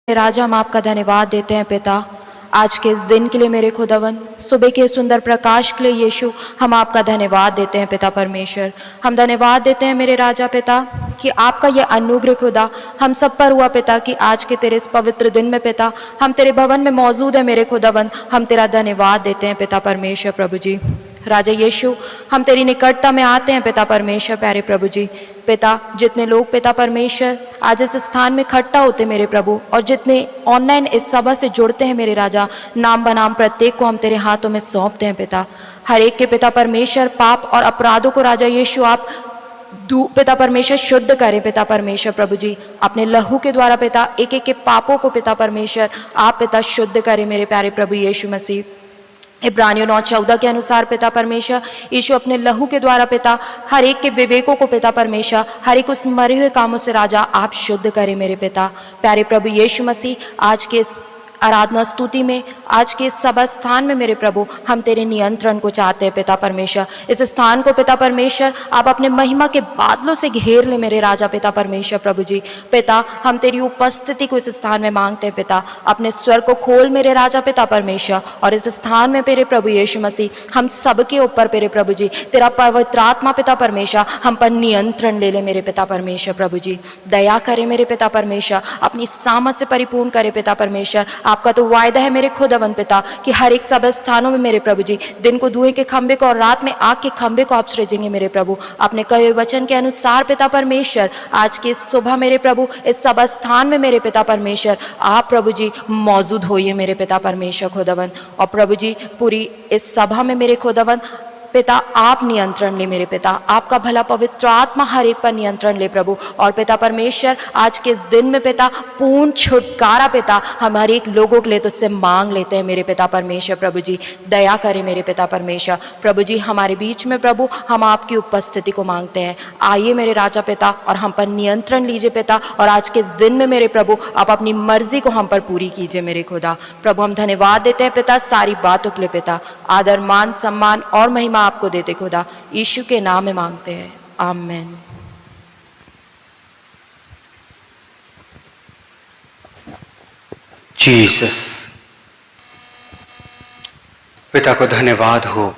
राजा, हम आपका धन्यवाद देते हैं पिता, आज के इस दिन के लिए मेरे खुदावन, सुबह के सुंदर प्रकाश के लिए यीशु हम आपका धन्यवाद देते हैं पिता परमेश्वर। हम धन्यवाद देते हैं मेरे राजा पिता कि आपका यह अनुग्रह खुदा हम सब पर हुआ पिता, कि आज के तेरे इस पवित्र दिन में पिता हम तेरे भवन में मौजूद है मेरे खुदावन। हम तेरा धन्यवाद देते हैं पिता परमेश्वर। प्रभु जी राजा यीशु, हम तेरी निकटता में आते हैं पिता परमेश्वर। प्यारे प्रभु जी पिता, जितने लोग पिता परमेश्वर आज इस स्थान में इकट्ठा होते मेरे प्रभु, और जितने ऑनलाइन इस सभा से जुड़ते हैं मेरे राजा, नाम बनाम प्रत्येक को हम तेरे हाथों में सौंपते हैं पिता। हर एक के पिता परमेश्वर पाप और अपराधों को राजा यीशु आप पिता परमेश्वर शुद्ध करें पिता परमेश्वर। प्रभु जी अपने लहू के द्वारा पिता एक एक के पापों को पिता परमेश्वर आप पिता शुद्ध करें मेरे प्यारे प्रभु यीशु मसीह। इब्रानियों 9:14 के अनुसार पिता परमेश्वर यीशु अपने लहू के द्वारा पिता हर एक के विवेकों को पिता परमेश्वर, हर एक उस मरे हुए कामों से राजा आप शुद्ध करें मेरे पिता। प्यारे प्रभु यीशु मसीह, आज के इस आराधना स्तुति में, आज के इस सभा स्थान में मेरे प्रभु हम तेरे नियंत्रण को चाहते हैं पिता परमेश्वर। इस स्थान को पिता परमेश्वर आप अपने महिमा के बादलों से घेर ले मेरे राजा पिता परमेश्वर। प्रभु जी पिता, हम तेरी उपस्थिति को इस स्थान में मांगते हैं पिता। अपने स्वर को खोल मेरे राजा पिता परमेश्वर, और इस स्थान में मेरे प्रभु यीशु मसीह हम सबके ऊपर मेरे प्रभु जी तेरा पवित्र आत्मा पिता परमेश्वर हम पर नियंत्रण ले ले मेरे पिता परमेश्वर। प्रभु जी दया करे मेरे पिता परमेश्वर, अपनी सामर्थ से परिपूर्ण करे पिता परमेश्वर। आपका तो वायदा है मेरे खुदावन पिता कि हर एक सब स्थानों में मेरे प्रभु जी दिन को धुएं के खंबे को और रात में आग के खंबे को आप सृजेंगे मेरे प्रभु। अपने कहे वचन के अनुसार पिता परमेश्वर आज की सुबह मेरे प्रभु इस सब स्थान में मेरे पिता परमेश्वर आप प्रभु जी मौजूद होइए मेरे पिता परमेश्वर खुदावन। और प्रभु जी पूरी इस सभा में मेरे खुदावन पिता आप नियंत्रण ले मेरे पिता। आपका भला पवित्र आत्मा हर एक पर नियंत्रण ले प्रभु। और पिता परमेश्वर आज के इस दिन में पिता पूर्ण छुटकारा पिता हम हर एक लोगों के लिए तुझसे मांग लेते हैं मेरे पिता परमेश्वर। प्रभु जी दया करें मेरे पिता परमेश्वर। प्रभु जी हमारे बीच में प्रभु हम आपकी उपस्थिति को मांगते हैं। आइए मेरे राजा पिता और हम पर नियंत्रण लीजिए पिता, और आज के इस दिन में मेरे प्रभु आप अपनी मर्जी को हम पर पूरी कीजिए मेरे खुदा। प्रभु हम धन्यवाद देते हैं पिता सारी बातों के लिए पिता। आदर मान सम्मान और महिमा आपको देते खुदा, यीशु के नाम में मांगते हैं, आमीन। जीसस, पिता को धन्यवाद हो।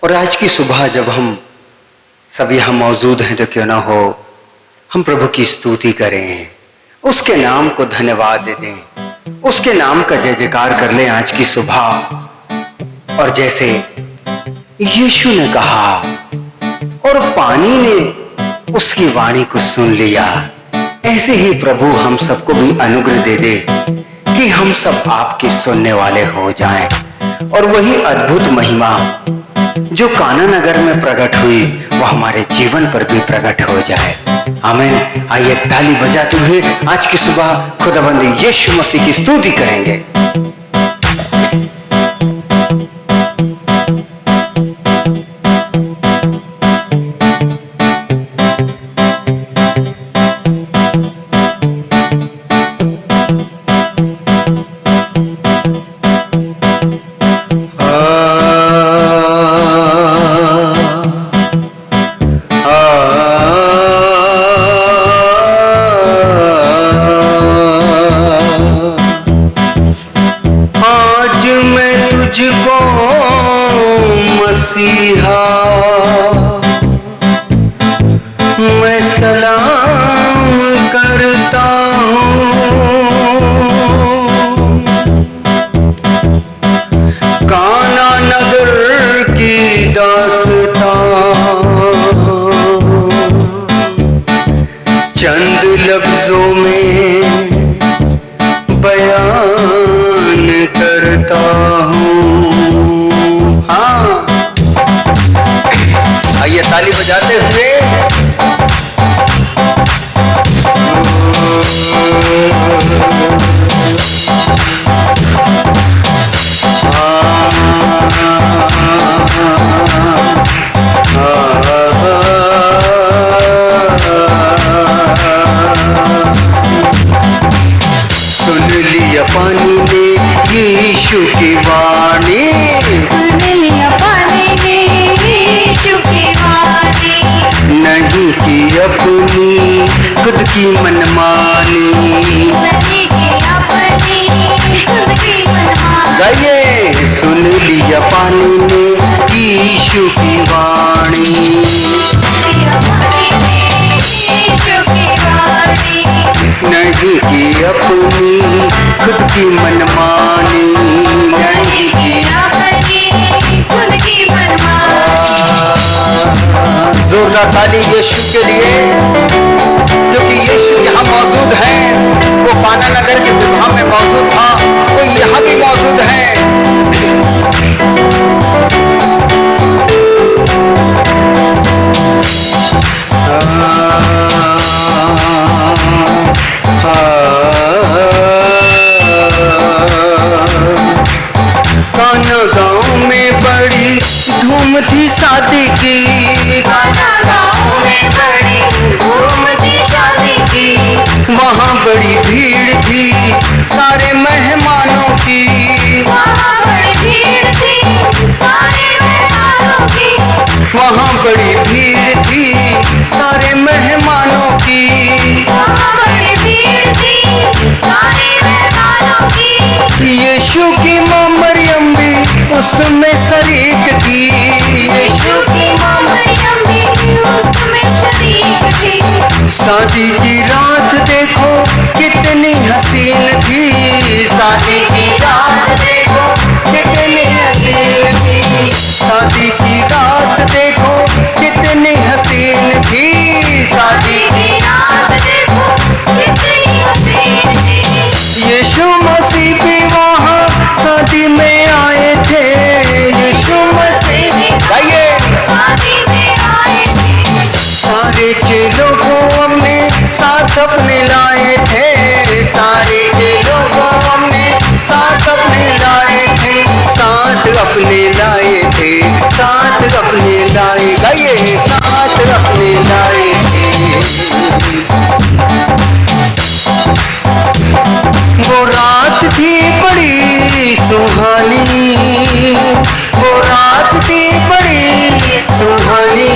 और आज की सुबह जब हम सभी हम मौजूद हैं तो क्यों ना हो हम प्रभु की स्तुति करें, उसके नाम को धन्यवाद दे दें, उसके नाम का जय जयकार कर लें आज की सुबह। और जैसे यीशु ने कहा और पानी ने उसकी वाणी को सुन लिया, ऐसे ही प्रभु हम सबको भी अनुग्रह दे दे कि हम सब आपके सुनने वाले हो जाएं, और वही अद्भुत महिमा जो काना नगर में प्रकट हुई वो हमारे जीवन पर भी प्रकट हो जाए। आमीन। आइए ताली बजाते हुए आज की सुबह खुदावंद यीशु मसीह की स्तुति करेंगे। मैं सलाम करता हूँ, काना नगर की दास्तां चंद लफ्जों में बयान करता हूँ। हाँ, आइए ताली बजाते हुए सुन लिया पानी ने यीशु की वाणी, सुन लिया पानी ने यीशु की वाणी, नहीं की अपनी खुद की मनमानी, नहीं की अपनी खुद की मनमानी, नहीं की अपनी खुद की मनमानी। जोरदार ताली यीशु के लिए, क्योंकि यीशु यहाँ मौजूद है। वो काना नगर के विवाह में मौजूद था, वो यहाँ भी मौजूद है। काना गाँव में बड़ी धूम थी शादी की, काना गाँव में बड़ी धूम थी शादी की। वहाँ बड़ी भीड़ थी सारे मेहमानों की, वहाँ बड़ी भीड़ थी सारे मेहमानों की। वहाँ बड़ी भीड़ थी सारे मेहमानों की। वहाँ बड़ी भीड़ थी सारे मेहमानों की। यीशु की माँ मरियम भी उसमें शरीक थी, यीशु की माँ मरियम भी उसमें शरीक थी। शादी की रात देखो कितनी हसीन थी, शादी की रात देखो कितनी हसीन थी, शादी की रात देखो कितनी हसीन थी, शादी की रात देखो कितनी हसीन थी। यीशु मसीह भी वहाँ शादी में आए थे, यीशु मसीह भी गाइए। शादी में आए थे। सारे चेलों को हमने साथ अपने लाए थे, सारे चेलों को हमने साथ अपने लाए थे, साथ अपने लाए थे, साथ अपने लाए, गाइए, साथ अपने लाए थे। वो रात थी बड़ी सुहानी, वो रात थी बड़ी सुहानी,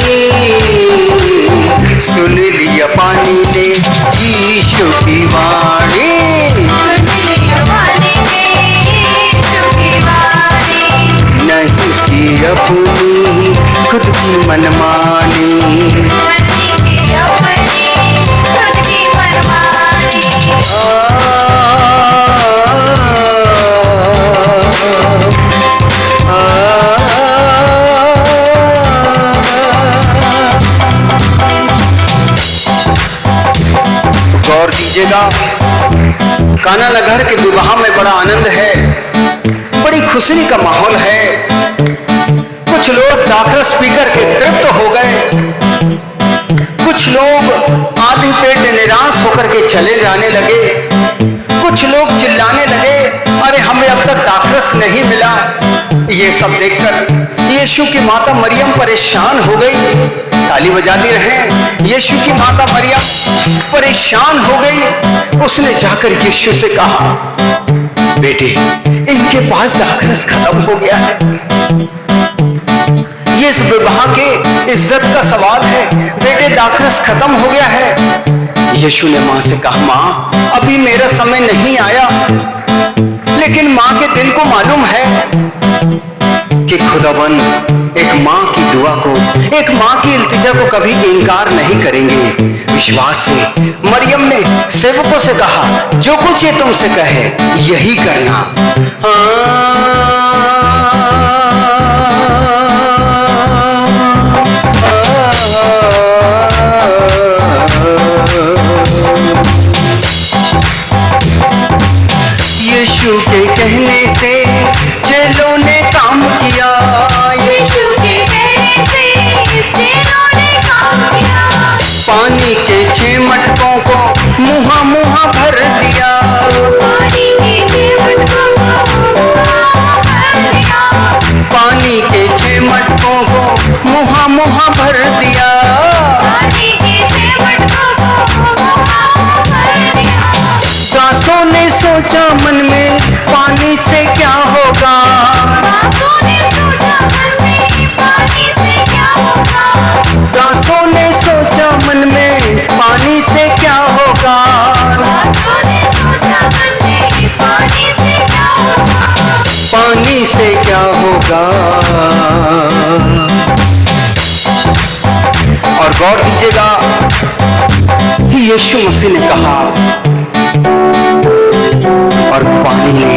सुन लिया पानी ने यीशु की वाणी, सुन लिया पानी ने यीशु की वाणी। नहीं की अपनी खुद की मनमानी, नहीं की अपनी खुद की मनमानी। गौर कीजिएगा, काना नगर के विवाह में बड़ा आनंद है, बड़ी खुशी का माहौल है। कुछ लोग दाखरस पीकर के तृप्त हो गए, कुछ लोग आधे पेट निराश होकर के चले जाने लगे, कुछ लोग चिल्लाने लगे, अरे हमें अब तक दाखरस नहीं मिला। ये सब देखकर यीशु की माता मरियम परेशान हो गई। ताली बजाती रहे। यीशु की माता मरियम परेशान हो गई। उसने जाकर यीशु से कहा, बेटे इनके पास दाखरस खत्म हो गया है, ये इस विवाह के इज्जत का सवाल है, बेटे दाखरस खत्म हो गया है। यीशु ने मां से कहा, मां अभी मेरा समय नहीं आया, लेकिन मां के दिल को मालूम है कि खुदावन एक मां की दुआ को, एक मां की इल्तिजा को कभी इनकार नहीं करेंगे। विश्वास से मरियम ने सेवकों से कहा, जो कुछ ये तुमसे कहे यही करना। यीशु के कहने से चेलों ने काम किया, यीशु के कहने से चेलों ने काम किया। पानी के 6 मटकों को मुहा मुहा भर दिया, पानी के 6 मटकों को भर दिया। पानी के 6 मटकों को मुहा मुहा भर दिया। पानी के 6 मटकों को भर दिया। दासों ने सोचा मन में पानी से क्या होगा, दासों ने सोचा मन में पानी से क्या होगा। दासों ने सोचा मन में पानी से क्या होगा। दासों ने सोचा मन में पानी से क्या होगा। पानी से क्या होगा। और गौर कीजिएगा कि यीशु मसीह ने कहा, पानी ने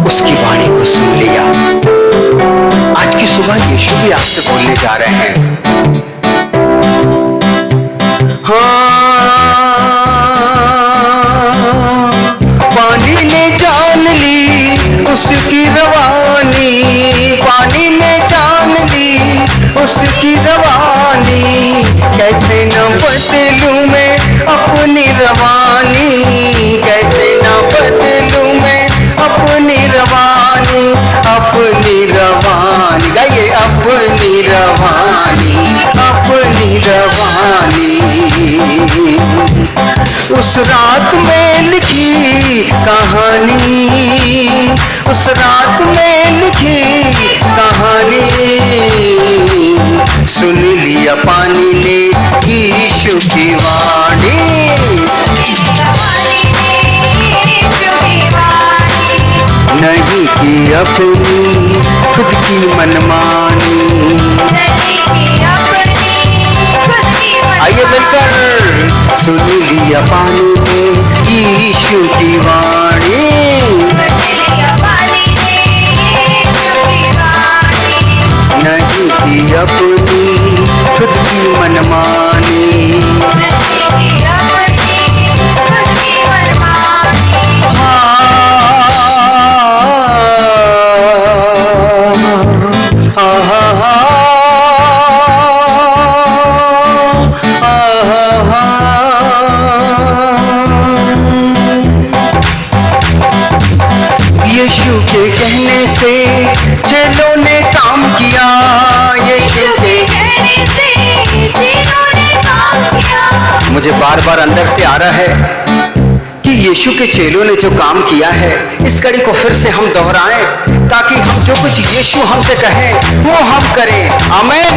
उसकी वाणी को सुन लिया। आज की सुबह यीशु भी आपसे बोलने जा रहे हैं। पानी ने जान ली उसकी रवानी, पानी ने जान ली उसकी रवानी, कैसे न बदलूं मैं अपनी रवानी, कैसे न बदलूं मैं अपनी रवानी, अपनी रवानी गाइए, अपनी रवानी, अपनी रवानी। उस रात में लिखी कहानी, उस रात में लिखी कहानी, सुन लिया पानी ने यीशु की वाणी, नहीं की अपनी खुद की मनमानी। आइए मिलकर सुन लिया पानी ने यीशु की वाणी, नहीं की अपनी खुद की मनमानी। यीशु के कहने से चेलों ने काम किया, यीशु के कहने से चेलों ने काम किया। मुझे बार बार अंदर से आ रहा है कि यीशु के चेलों ने जो काम किया है, इस कड़ी को फिर से हम दोहराएं, ताकि हम जो कुछ यीशु हमसे कहें वो हम करें। आमीन।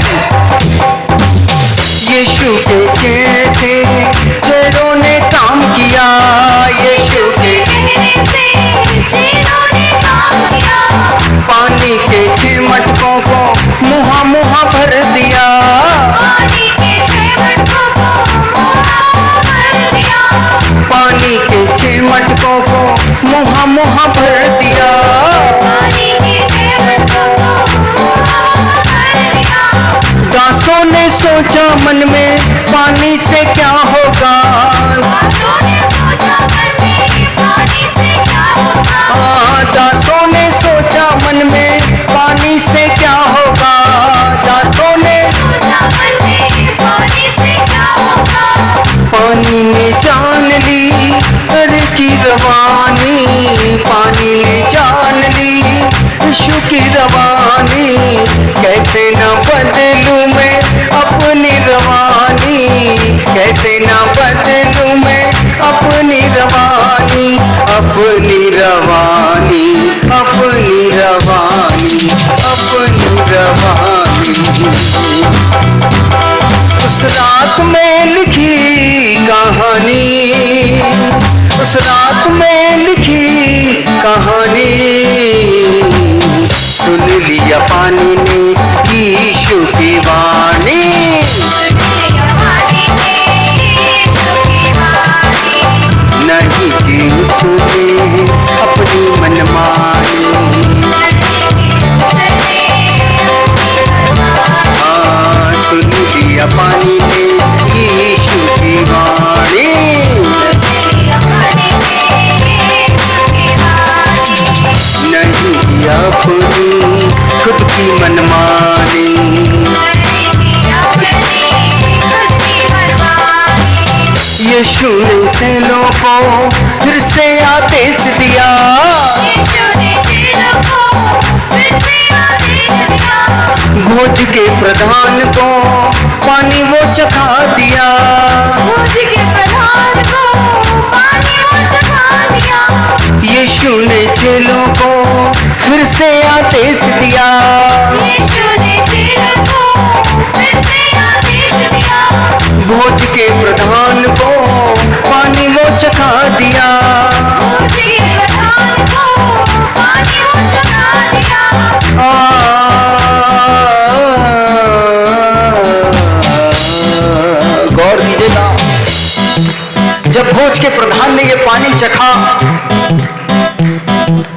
यीशु के कहने से चेलों ने काम किया, यीशु के कहने से चेलों ने काम किया, पानी के 6 मटकों को मुहा मुहा भर दिया, पानी के 6 मटकों को मुहा भर दिया, पानी के 6 मटकों को मुहा मुहा भर दिया, पानी के 6 मटकों को मुहा भर दिया। दासों ने सोचा मन में पानी से क्या होगा, दासों ने सोचा मन में पानी से क्या होगा, दासों ने सोचा मन में पानी से क्या होगा, दासों ने सोचा मन में पानी से क्या होगा। पानी ने जान ली हर की रवानी, पानी ने जान ली यीशु की रवानी, कैसे न बदलूं मैं अपनी रवानी, कैसे न बदलूं मैं अपनी रवानी, अपनी रवानी, अपनी रवानी, अपनी रवानी। उस रात में लिखी कहानी, उस रात में लिखी कहानी, सुन लिया पानी ने यीशु की वाणी, नहीं की उसने अपनी मनमानी। हाँ, सुन लिया पानी ने यीशु की वाणी, नहीं की अपनी खुद की मनमानी। यीशु ने चेलों को फिर से आदेश दिया, भोज के प्रधान को पानी वो चखा दिया, भोज के प्रधान को पानी वो चखा दिया। यीशु ने चेलों को फिर से आदेश दिया, यीशु ने चेलों को फिर से आदेश दिया, भोज के प्रधान को पानी वो चखा दिया, भोज के प्रधान को पानी वो चखा दिया। गौर दीजिएगा, जब भोज के प्रधान ने ये पानी चखा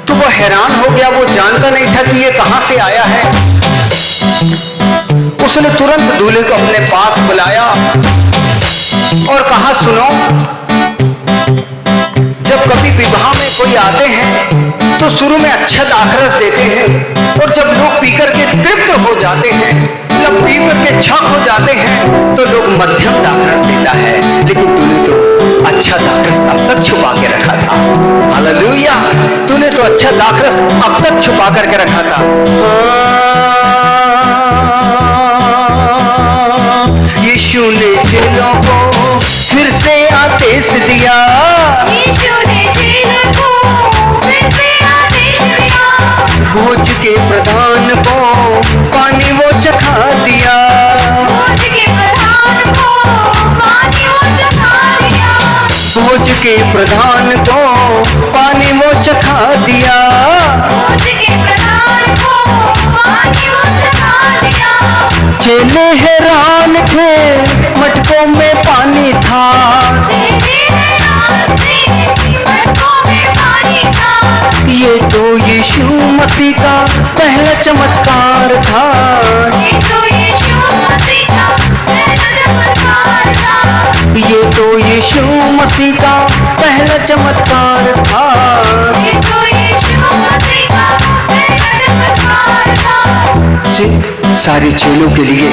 तो वो हैरान हो गया, वो जानता नहीं था कि ये कहां से आया है। उसने तुरंत दूल्हे को अपने पास बुलाया और कहा, सुनो, जब कभी विवाह में कोई आते हैं तो शुरू में अच्छा दाखरस देते हैं, और जब लोग पीकर के तृप्त हो जाते हैं, जब पीकर के छक हो जाते हैं, तो लोग मध्यम दाखरस देता है। लेकिन तूने तो अच्छा दाखरस अब तक छुपा के रखा था। हालेलुया, तूने तो अच्छा दाखरस अब तक छुपा करके रखा था। यीशु ने चेलों को फिर से आदेश दिया, यीशु ने चेलों को फिर से आदेश दिया, भोज के प्रधान को पानी वो चखा दिया, भोज के प्रधान को पानी वो चखा दिया, भोज के प्रधान को पानी वो चखा दिया। भोज के प्रधान को पानी वो चखा दिया। चेले हैरान थे, मटकों में पानी था, चेले हैरान थे, मटकों में पानी था, ये तो यीशु मसीह का पहला चमत्कार था, ये तो यीशु मसीह का पहला चमत्कार था, ये तो यीशु मसीह का पहला चमत्कार था। ये तो यीशु मसीह का पहला चमत्कार था। सारे चेलों के लिए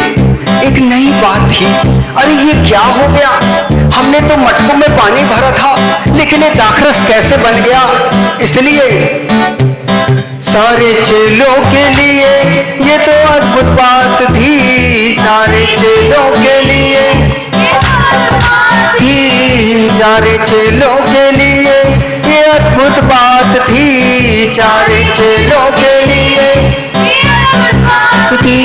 एक नई बात थी। अरे ये क्या हो गया, हमने तो मटकों में पानी भरा था, लेकिन ये दाखरस कैसे बन गया। इसलिए सारे चेलों के लिए ये तो अद्भुत बात थी, सारे चेलों के लिए थी, सारे चेलों के लिए ये अद्भुत बात थी, सारे चेलों के लिए थी।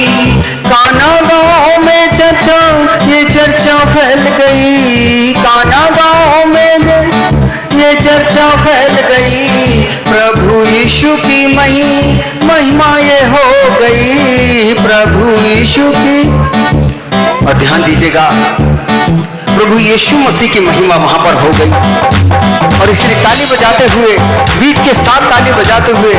काना गांव में चर्चा, ये चर्चा फैल गई, काना गांव में ये चर्चा फैल गई, प्रभु यीशु की महिमा ये हो गई, प्रभु यीशु की। और ध्यान दीजिएगा, प्रभु यीशु मसीह की महिमा वहां पर हो गई। और इसलिए ताली बजाते हुए, बीट के साथ ताली बजाते हुए,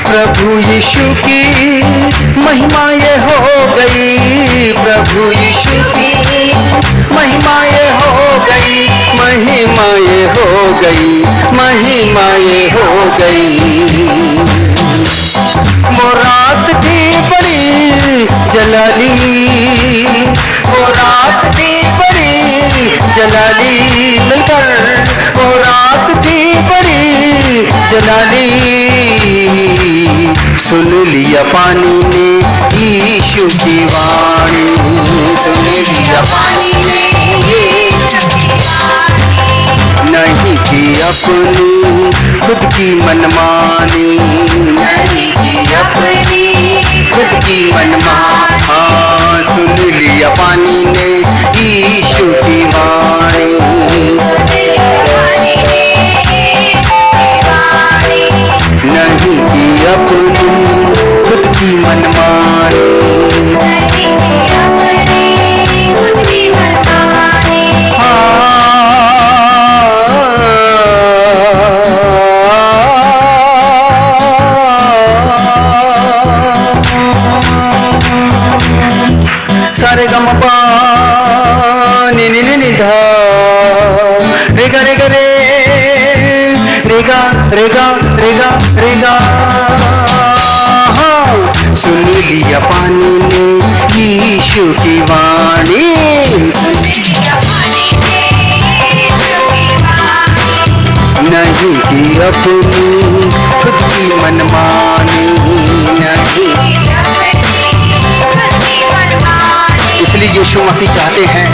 प्रभु यीशु की महिमा ये हो गई, प्रभु यीशु की महिमा ये हो गई, महिमा ये हो गई, महिमा ये हो गई। वो रात थी बड़ी जलाली, वो रात थी बड़ी जलाली, मिलकर वो रात थी बड़ी जलाली, सुन लिया पानी ने यीशु की वाणी, सुन लिया पानी ने नहीं की अपनी खुद की मनमानी, नहीं की अपनी खुद की मनमानी। हाँ, सुन लिया पानी ने यीशु की वाणी, नहीं की अपनी खुद की मनमानी। सारे गम पा नि नि नि नि धा, रे गा रे गा रे, रे गा रे गा रे गा रे गा। हाँ, सुन लिया पानी ने यीशु की वाणी, नहीं की अपनी खुद की मनमानी, नहीं। इसलिए यीशु मसीह चाहते हैं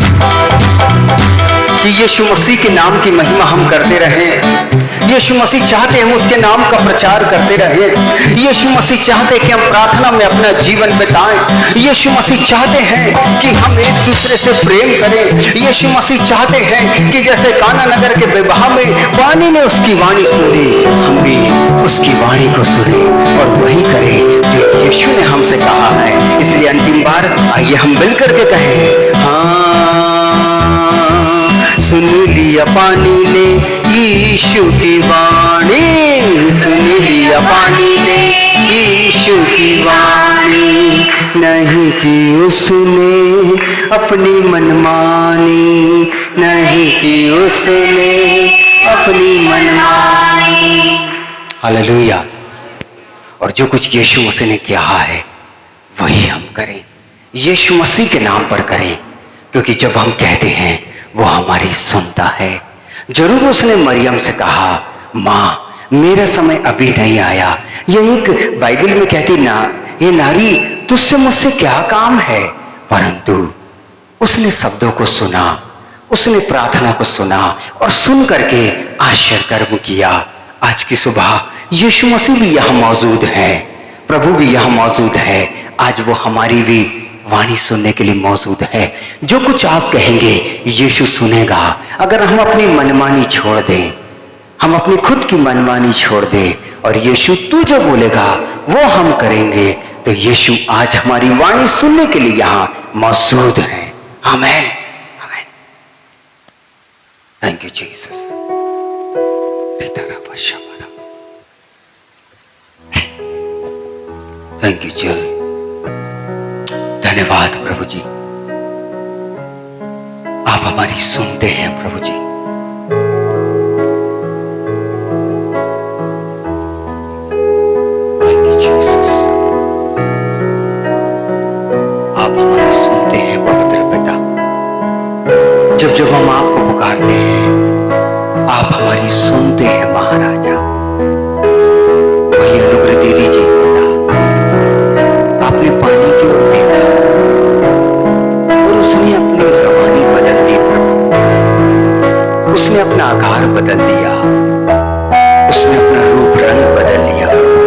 कि यीशु मसीह के नाम की महिमा हम करते रहें। यीशु मसीह चाहते हैं हम उसके नाम का प्रचार करते रहें। यीशु मसीह चाहते हैं कि हम प्रार्थना में अपना जीवन बिताएं। यीशु मसीह चाहते हैं कि हम एक दूसरे से प्रेम करें। यीशु मसीह चाहते हैं कि जैसे काना नगर के विवाह में वाणी ने उसकी वाणी सुनी, हम भी उसकी वाणी को सुने और वही करें जो यीशु ने हमसे कहा है। इसलिए अंतिम बार आइए हम मिलकर के कहें, हाँ सुन लिया पानी ने यीशु की वाणी, सुन लिया पानी ने यीशु की वाणी, नहीं की उसने अपनी मनमानी, नहीं की उसने अपनी मनमानी। हालेलुया। और जो कुछ यीशु मसीह ने कहा है वही हम करें, यीशु मसीह के नाम पर करें, क्योंकि जब हम कहते हैं वो हमारी सुनता है। जरूर उसने मरियम से कहा, माँ मेरा समय अभी नहीं आया। ये एक बाइबल में कहती ना, ये नारी तुझसे मुझसे क्या काम है, परंतु उसने शब्दों को सुना, उसने प्रार्थना को सुना और सुन करके आश्चर्य कर्म किया। आज की सुबह यीशु मसीह भी यहाँ मौजूद है, प्रभु भी यहाँ मौजूद है। आज वो हमारी भी वाणी सुनने के लिए मौजूद है। जो कुछ आप कहेंगे यीशु सुनेगा। अगर हम अपनी मनमानी छोड़ दें, हम अपनी खुद की मनमानी छोड़ दें और यीशु तू जो बोलेगा वो हम करेंगे, तो यीशु आज हमारी वाणी सुनने के लिए यहाँ मौजूद है। आमीन, आमीन। Thank you Jesus. Thank you जल, धन्यवाद प्रभु जी, आप हमारी सुनते हैं प्रभु जी। थैंक यू जीसस, आप हमारी सुनते हैं पवित्र पिता। जब हम आपको पुकारते हैं आप हमारी सुनते हैं महाराजा। वही अनुग्रह दे दीजिए पिता। आपने पानी की ओर देखा और उसने अपनी रवानी बदल दी प्रभु, उसने अपना आकार बदल दिया, उसने अपना रूप रंग बदल लिया प्रभु।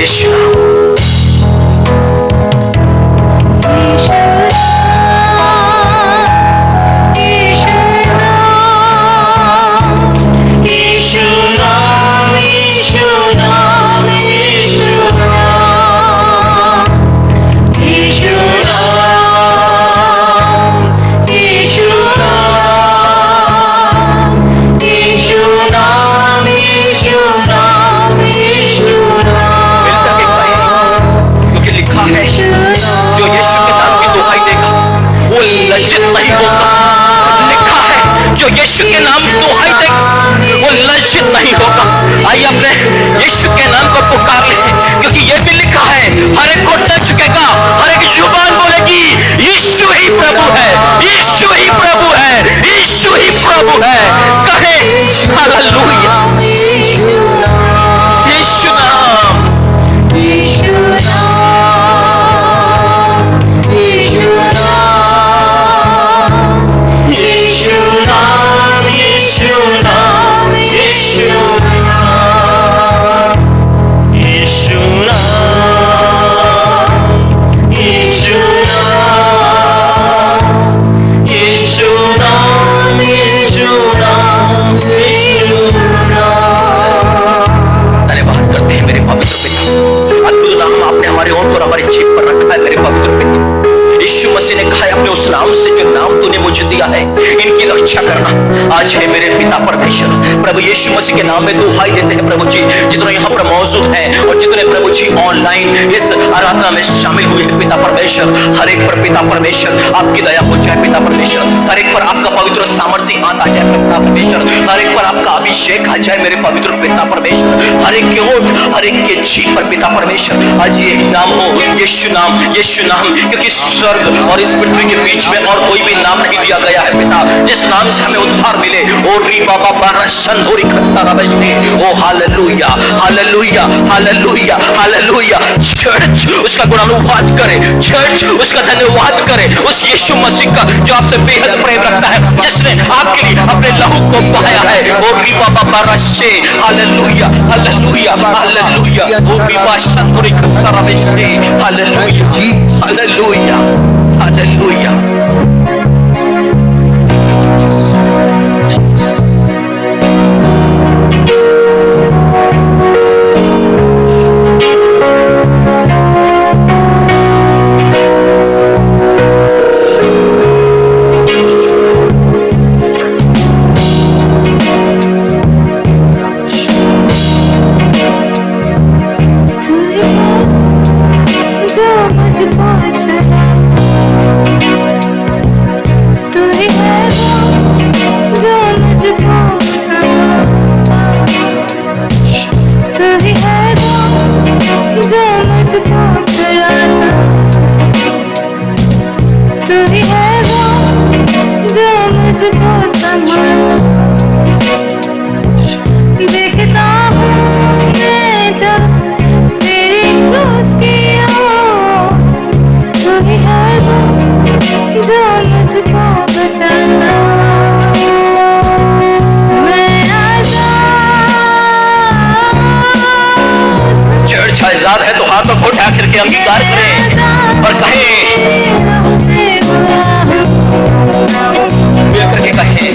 यीशु नाम। क्योंकि लिखा है जो यीशु के नाम की दुहाई देगा वो लज्जित नहीं होगा। लिखा है जो यीशु के नाम की दुहाई देगा वो लज्जित नहीं होगा। आइए अपने यीशु के नाम को पुकार ले, क्योंकि ये भी लिखा है हर एक घुटना झुकेगा, हर एक जुबान बोलेगी यीशु ही प्रभु है, यीशु ही प्रभु है, यीशु ही प्रभु है। कहे हालेलुया। यीशु नाम, धन्यवाद करते हैं मेरे पवित्र पिता। अद्भुत नाम आपने हमारे होंठ और हमारी जीभ पर रखा है मेरे पवित्र पिता। यीशु मसीह ने कहा है अपने उस नाम से जो नाम तूने मुझे दिया है इनकी रक्षा करना। आज है मेरे पिता परमेश्वर, प्रभु यीशु मसीह के नाम में दुहाई देते हैं प्रभु जी, जितने यहाँ पर मौजूद हैं और जितने प्रभु जी ऑनलाइन इस आराधना में शामिल हुए हैं पिता परमेश्वर, हर एक पर पिता परमेश्वर आपकी दया हो जाए पिता परमेश्वर। हर एक पर आपका पवित्र सामर्थ्य हाथ आ जाए पिता परमेश्वर, हर एक पर आपका अभिषेक आ जाए मेरे पवित्र पिता परमेश्वर। हर एक के ओठ, हर एक के जीभ पर पिता परमेश्वर आज ये नाम हो यीशु नाम, यीशु नाम, क्योंकि स्वर्ग और इस पृथ्वी के बीच में और कोई भी नाम नहीं दिया गया है पिता जिस नाम से हमें उद्धार मिले। ओ री बाबा बारशन धोरी खत्ता रबशने। ओ हालेलुया हालेलुया हालेलुया हालेलुया। चर्च उसका गुणानुवाद करे, चर्च उसका धन्यवाद करे उस यीशु मसीह का जो आपसे बेहद प्रेम रखता है, जिसने आपके लिए अपने लहू को बहाया है। ओ री बाबा बारशे हालेलुया हालेलुया हालेलुया। ओ री बारशन धोरी खत्ता रबशने। हालेलुया हालेलुया हालेलुया। आजाद है तो हाथ में उठा करके अंगीकार करें और कहें, मिल करके कहें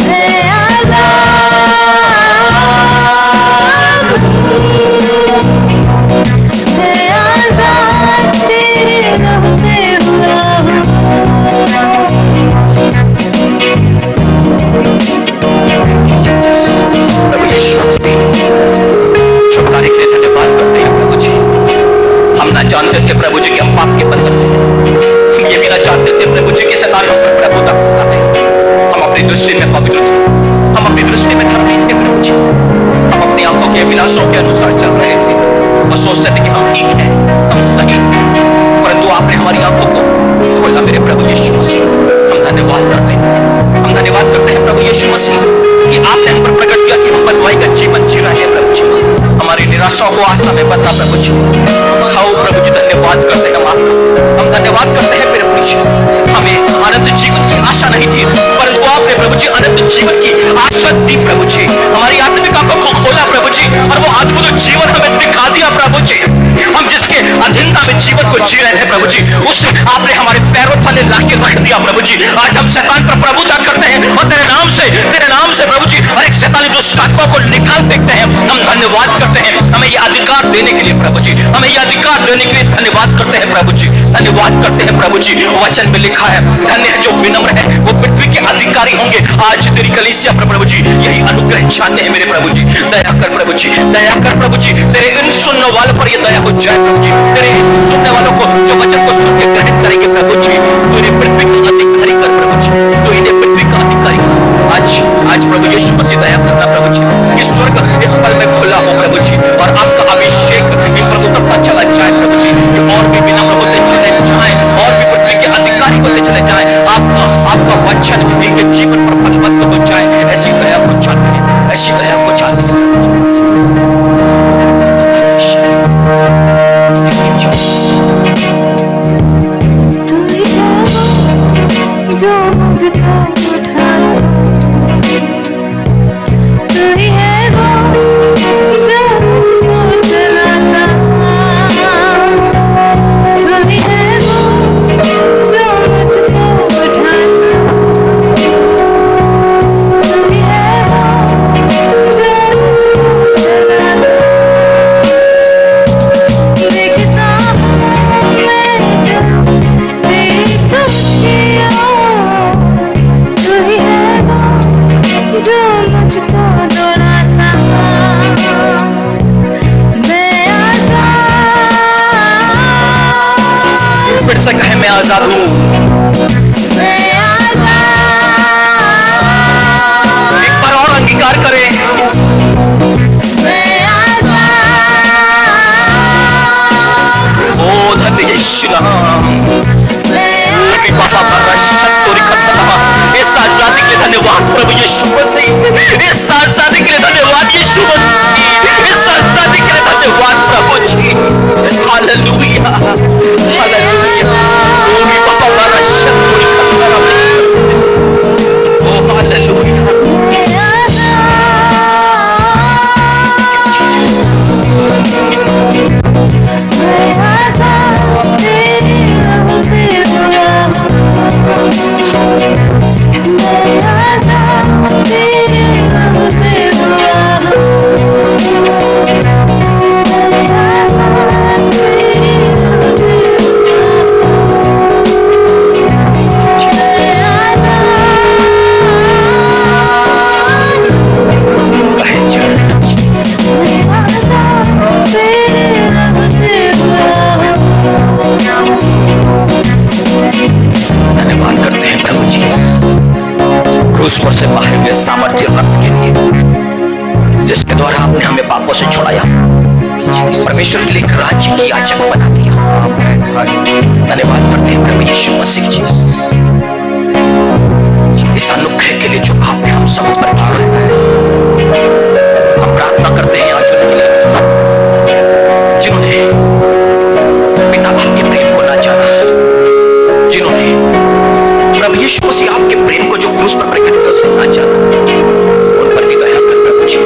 छुटकारे के लिए धन्यवाद करते हैं प्रभु जी। हम ना जानते थे प्रभु जी कि हम पाप के बंधन में हैं। हम ये भी ना जानते थे प्रभु जी कि शैतान हम पर प्रभुता करता है। हम अपनी दृष्टि में पवित्र थे, हम अपनी दृष्टि में धर्मी थे प्रभु जी। हम अपनी आंखों के अभिलाषों के अनुसार चल रहे थे और सोचते थे कि हम ठीक हैं, हम सही हैं, परंतु आपने हमारी आंखों को खोला मेरे प्रभु यीशु मसीह। हम धन्यवाद करते हैं, हम धन्यवाद करते हैं प्रभु यीशु मसीह कि आपने हम पर प्रकट किया कि हम बंधुआई का जीवन जी रहे हैं प्रभु जी। हमारी निराशाओं को आशा में बदला प्रभु जी। खाओ प्रभु जी, धन्यवाद करते हैं हम आपका, हम धन्यवाद करते हैं मेरे प्रभु जी। हमें अनंत जीवन की आशा नहीं थी, परंतु आपने प्रभु जी अनंत जीवन की आशा दी प्रभु जी। हमारी आत्मिक आंखों को खोला प्रभु जी और वो अद्भुत जीवन हमें दिखा दिया प्रभु जी। हम जिस उसे आपने हमारे पैरों तले ला के रख दिया प्रभु जी। आज हम शैतान पर प्रभुता करते हैं और तेरे नाम से प्रभु जी हर एक शैतानी दुष्ट आत्मा को निकाल फेंकते हैं। हम धन्यवाद करते हैं हमें यह अधिकार देने के लिए प्रभु जी, हमें यह अधिकार देने के लिए धन्यवाद करते हैं प्रभु जी, धन्यवाद करते हैं प्रभु जी। वचन में लिखा है धन्य है जो विनम्र है वो पृथ्वी के अधिकारी होंगे। आज तेरी कलीसिया पर प्रभु जी यही अनुग्रह चाहते हैं मेरे प्रभु जी। दया कर प्रभु जी, दया कर प्रभु जी। तेरे इन सुनने वालों पर ये दया हो जाए प्रभु जी। तेरे इस सुनने वालों को जो वचन को सुन के ग्रहण करेंगे प्रभु जी, तू इन्हें पृथ्वी का अधिकारी कर प्रभु जी, तू इन्हें पृथ्वी का अधिकारी कर। आज प्रभु यीशु मसीह दया करना प्रभु जी कि स्वर्ग इस पल में खुला हो प्रभु जी और आपका अभिषेक इन प्रभु तक चला जाए प्रभु जी। और भी विनम्र होते चले जाएं और भी पृथ्वी के अधिकारी होते चले जाएं। आपका वचन इनके जीवन पर फलवत्त हो जाए। ऐसी दया को चाहते हैं, ऐसी दया को चाहते हैं। तू ही है जो मुझको उठाता, तू ही है वो जो मुझको चलाता, तू ही है वो जो मुझको उठाता, तू ही है वो जो मुझको चलाता। देखता हूँ मैं जब तेरी खुशियों, तू ही है वो जो मुझको दौड़ाता। मैं आज़ाद, फिर से कहे मैं आजाद हूँ। मैं आज़ाद, एक बार और अंगीकार करें। मैं आज़ाद, ओ धन्य यीशु नाम। मैं बाबा इस आजादी के लिए धन्यवाद प्रभु यीशु मसीह। इस आजादी के लिए धन्यवाद यीशु मसीह। इस आजादी के लिए धन्यवाद प्रभु जी। हालेलुया, हालेलुया। बाबा ओ हालेलुया। धन्यवाद करते हैं प्रभु जी क्रूस पर से बाहर हुए सामर्थ्य रक्त के लिए जिसके द्वारा आपने हमें पापों से छुड़ाया, परमेश्वर के लिए एक राज्य की याचक बना दिया। धन्यवाद करते हैं प्रभु यीशु मसीह जी इस अनुग्रह के लिए जो आपने हम सब पर किया है। हम प्रार्थना करते हैं आज के लिए जिन्होंने पिता आपके प्रेम को ना जाना, जिन्होंने प्रभु यीशु मसीह आपके प्रेम को जो क्रूस पर प्रकट किया उसे ना जाना, उन पर भी दया कर प्रभु जी।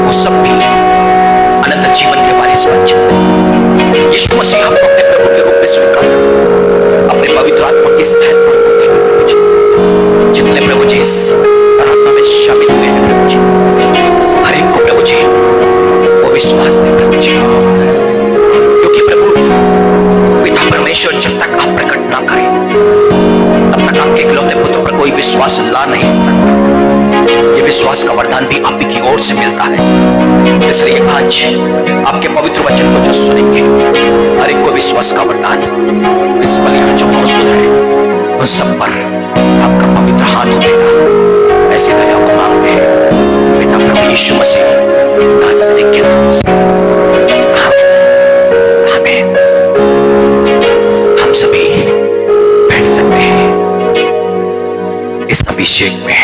वो सब भी अनंत जीवन के वारिस बन जाए। यीशु मसीह आपको अपने प्रभु के रूप में स्वीकार करो, अपने पवित्र आत्मा की सहायता को देना प्रभु जी। जितने प्रभु जी इस आराधना में शामिल हुए हैं प्रभु जी, हर एक को प्रभु जी वो विश्वास दे प्रभु जी, क्योंकि प्रभु पिता परमेश्वर जब तक आप प्रकट ना करें तब तक आपके इकलौते पुत्र पर कोई विश्वास ला नहीं सकता। ये विश्वास का वरदान भी आप ही की ओर से मिलता है। इसलिए आज आपके पवित्र वचन को जो सुनेंगे हर एक को विश्वास का वरदान इस पल यहाँ जो मौजूद है उन सब पर आपका पवित्र हाथ हो पिता। ऐसी दया को मांगते हैं पिता प्रभु यीशु मसीह नाज़रेत के नाम से, आमीन, आमीन। हम सभी बैठ सकते हैं। इस अभिषेक में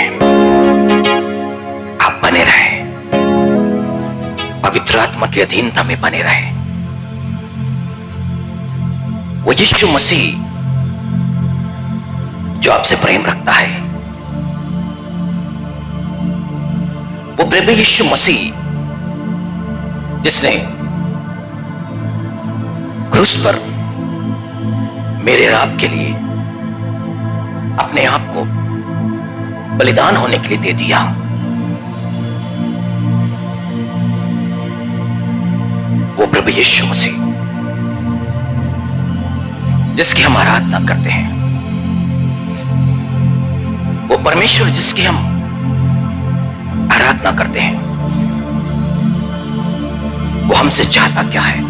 आप बने रहें, पवित्र आत्मा की अधीनता में बने रहें। वो यीशु मसीह जो आपसे प्रेम रखता है, वो प्रभु यीशु मसीह जिसने क्रूस पर मेरे और आपके लिए अपने आप को बलिदान होने के लिए दे दिया। वो प्रभु यीशु मसीह जिसकी हम आराधना करते हैं, वो परमेश्वर जिसकी हम आराधना करते हैं, वो हमसे चाहता क्या है,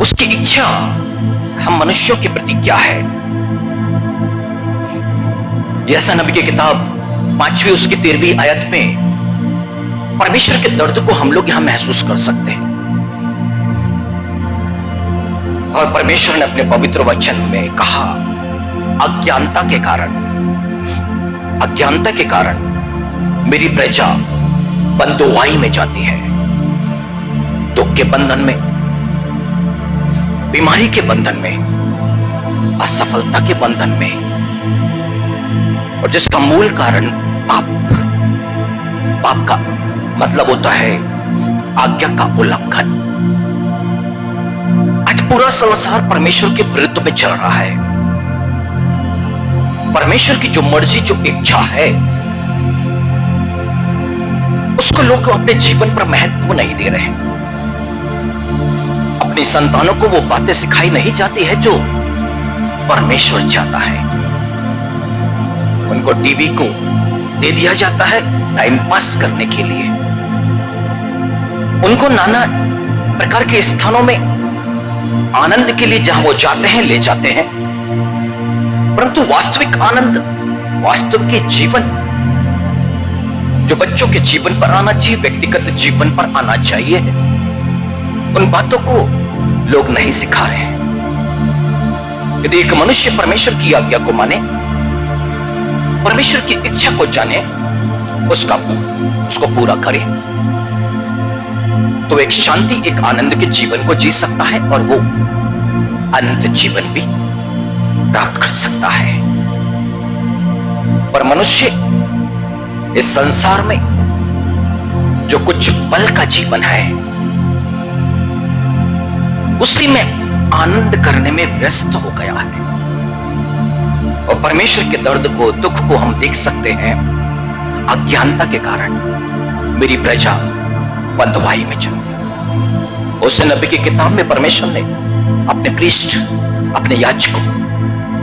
उसकी इच्छा हम मनुष्यों के प्रति क्या है। यसा नबी की किताब 5वीं उसकी 13वीं आयत में परमेश्वर के दर्द को हम लोग यहां महसूस कर सकते हैं। और परमेश्वर ने अपने पवित्र वचन में कहा, अज्ञानता के कारण मेरी प्रजा बंधुआई में जाती है, दुख के बंधन में, बीमारी के बंधन में, असफलता के बंधन में, और जिसका मूल कारण पाप का मतलब होता है आज्ञा का उल्लंघन। आज पूरा संसार परमेश्वर के विरुद्ध में चल रहा है। परमेश्वर की जो मर्जी, जो इच्छा है, उसको लोग अपने जीवन पर महत्व नहीं दे रहे हैं। अपनी संतानों को वो बातें सिखाई नहीं जाती है जो परमेश्वर चाहता है। उनको टीवी को दे दिया जाता है टाइम पास करने के लिए। उनको नाना प्रकार के स्थानों में आनंद के लिए जहां वो जाते हैं ले जाते हैं, परंतु वास्तविक आनंद, वास्तविक जीवन जो बच्चों के जीवन पर आना चाहिए, व्यक्तिगत जीवन पर आना चाहिए, उन बातों को लोग नहीं सिखा रहे हैं। यदि एक मनुष्य परमेश्वर की आज्ञा को माने, परमेश्वर की इच्छा को जाने, उसको पूरा करे, तो एक शांति, एक आनंद के जीवन को जी सकता है और वो अनंत जीवन भी प्राप्त कर सकता है। पर मनुष्य इस संसार में जो कुछ पल का जीवन है, उसी में आनंद करने में व्यस्त हो गया है। और परमेश्वर के दर्द को, दुख को हम देख सकते हैं। अज्ञानता के कारण मेरी प्रजा बंधुआई में चलती। उस नबी की किताब में परमेश्वर ने अपने प्रीस्ट, अपने याजकों,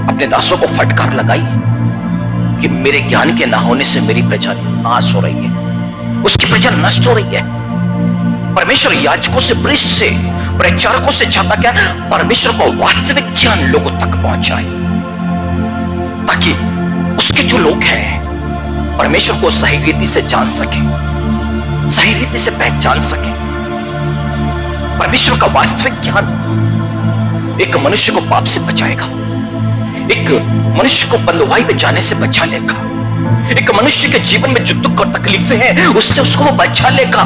अपने दासों को फटकार लगाई कि मेरे ज्ञान के ना होने से मेरी प्रजा नाश हो रही है, उसकी प्रजा नष्ट हो रही है। परमेश्वर याजकों से, प्रीस्ट से, प्रचारकों से चाहता क्या? परमेश्वर को वास्तविक ज्ञान लोगों तक पहुंचाए, ताकि उसके जो लोग हैं परमेश्वर को सही रीति से जान सके, सही रीति से पहचान सके। परमेश्वर का वास्तविक ज्ञान एक मनुष्य को पाप से बचाएगा, एक मनुष्य को बंधुआई में जाने से बचा लेगा, एक मनुष्य के जीवन में जो दुख और तकलीफें हैं उससे उसको वो बचा लेगा।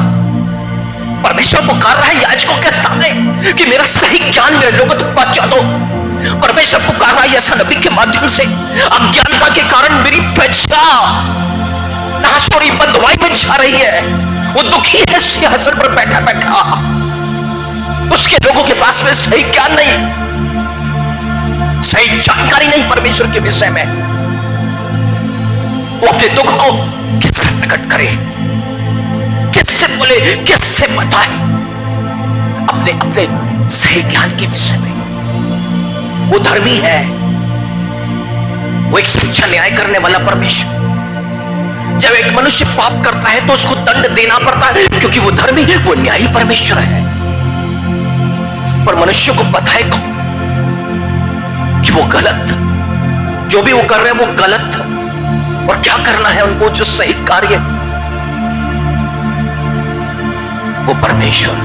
परमेश्वर पुकार रहा है याजकों के सामने कि मेरा सही ज्ञान मेरे लोगों तक पहुंचा दो। परमेश्वर पुकार रहा है ऐसा नबी के माध्यम से, अज्ञानता के कारण मेरी प्रजा नाश हो रही, बंधुआई में जा रही है। वो दुखी है सिंहासन पर बैठा बैठा, उसके लोगों के पास में सही ज्ञान नहीं, सही जानकारी नहीं परमेश्वर के विषय में। वो अपने दुख को किस तरह प्रकट करे, किससे बोले, किससे बताए, अपने अपने सही ज्ञान के विषय में। वो धर्मी है, वो एक सच्चा न्याय करने वाला परमेश्वर। जब एक मनुष्य पाप करता है तो उसको दंड देना पड़ता है, क्योंकि वो धर्मी, वो न्यायी परमेश्वर है। पर मनुष्य को पता है कि वो गलत, जो भी वो कर रहे हैं वो गलत, और क्या करना है उनको जो सही कार्य, वो परमेश्वर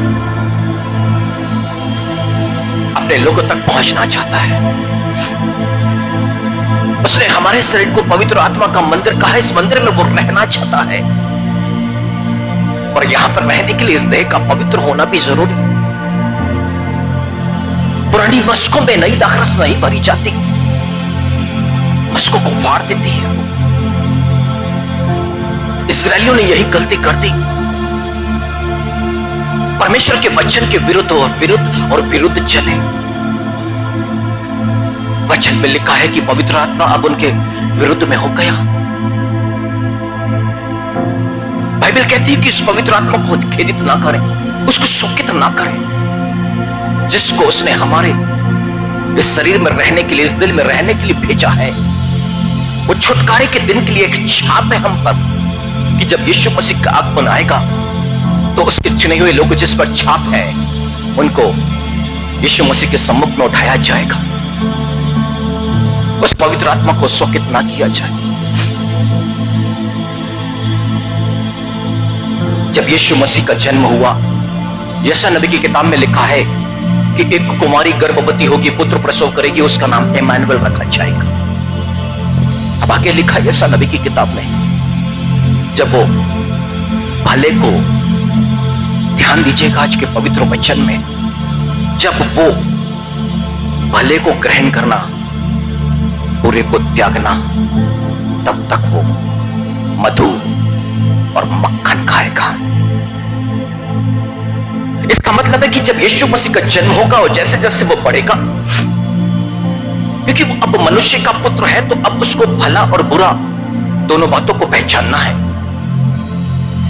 अपने लोगों तक पहुंचना चाहता है। उसने हमारे शरीर को पवित्र आत्मा का मंदिर कहा, इस मंदिर में वो रहना चाहता है। पर यहां पर रहने के लिए इस देह का पवित्र होना भी जरूरी। पुरानी मस्कों में नई दाखरस नहीं भरी जाती, मस्कों को फाड़ देती है वो। इस्राएलियों ने यही गलती कर दी। परमेश्वर के वचन के विरुद्ध और विरुद्ध चले। वचन में लिखा है कि पवित्र आत्मा अब उनके विरुद्ध में हो गया। बाइबल कहती है कि उस पवित्र आत्मा को खेदित ना करें, उसको शोकित ना करें, जिसको उसने हमारे इस शरीर में रहने के लिए, इस दिल में रहने के लिए भेजा है। वो छुटकारे के दिन के लिए एक छाप है हम पर कि जब यीशु मसीह का आगमन आएगा तो उसके चुने हुए लोग जिस पर छाप है उनको यीशु मसीह के सम्मुख में उठाया जाएगा। उस पवित्र आत्मा को शोकित ना किया जाए। जब यीशु मसीह का जन्म हुआ, यशायाह नबी की किताब में लिखा है कि एक कुमारी गर्भवती होगी, पुत्र प्रसव करेगी, उसका नाम इम्मानुएल रखा जाएगा। अब आगे लिखा यशायाह नबी की किताब में, जब वो भले को, ध्यान दीजिएगा आज के पवित्र वचन में, जब वो भले को ग्रहण करना, बुरे को त्यागना, तब तक वो मधु और मक्खन खाएगा। इसका मतलब है कि जब यीशु मसीह का जन्म होगा और जैसे जैसे वो बढ़ेगा, क्योंकि वो अब मनुष्य का पुत्र है, तो अब उसको भला और बुरा दोनों बातों को पहचानना है।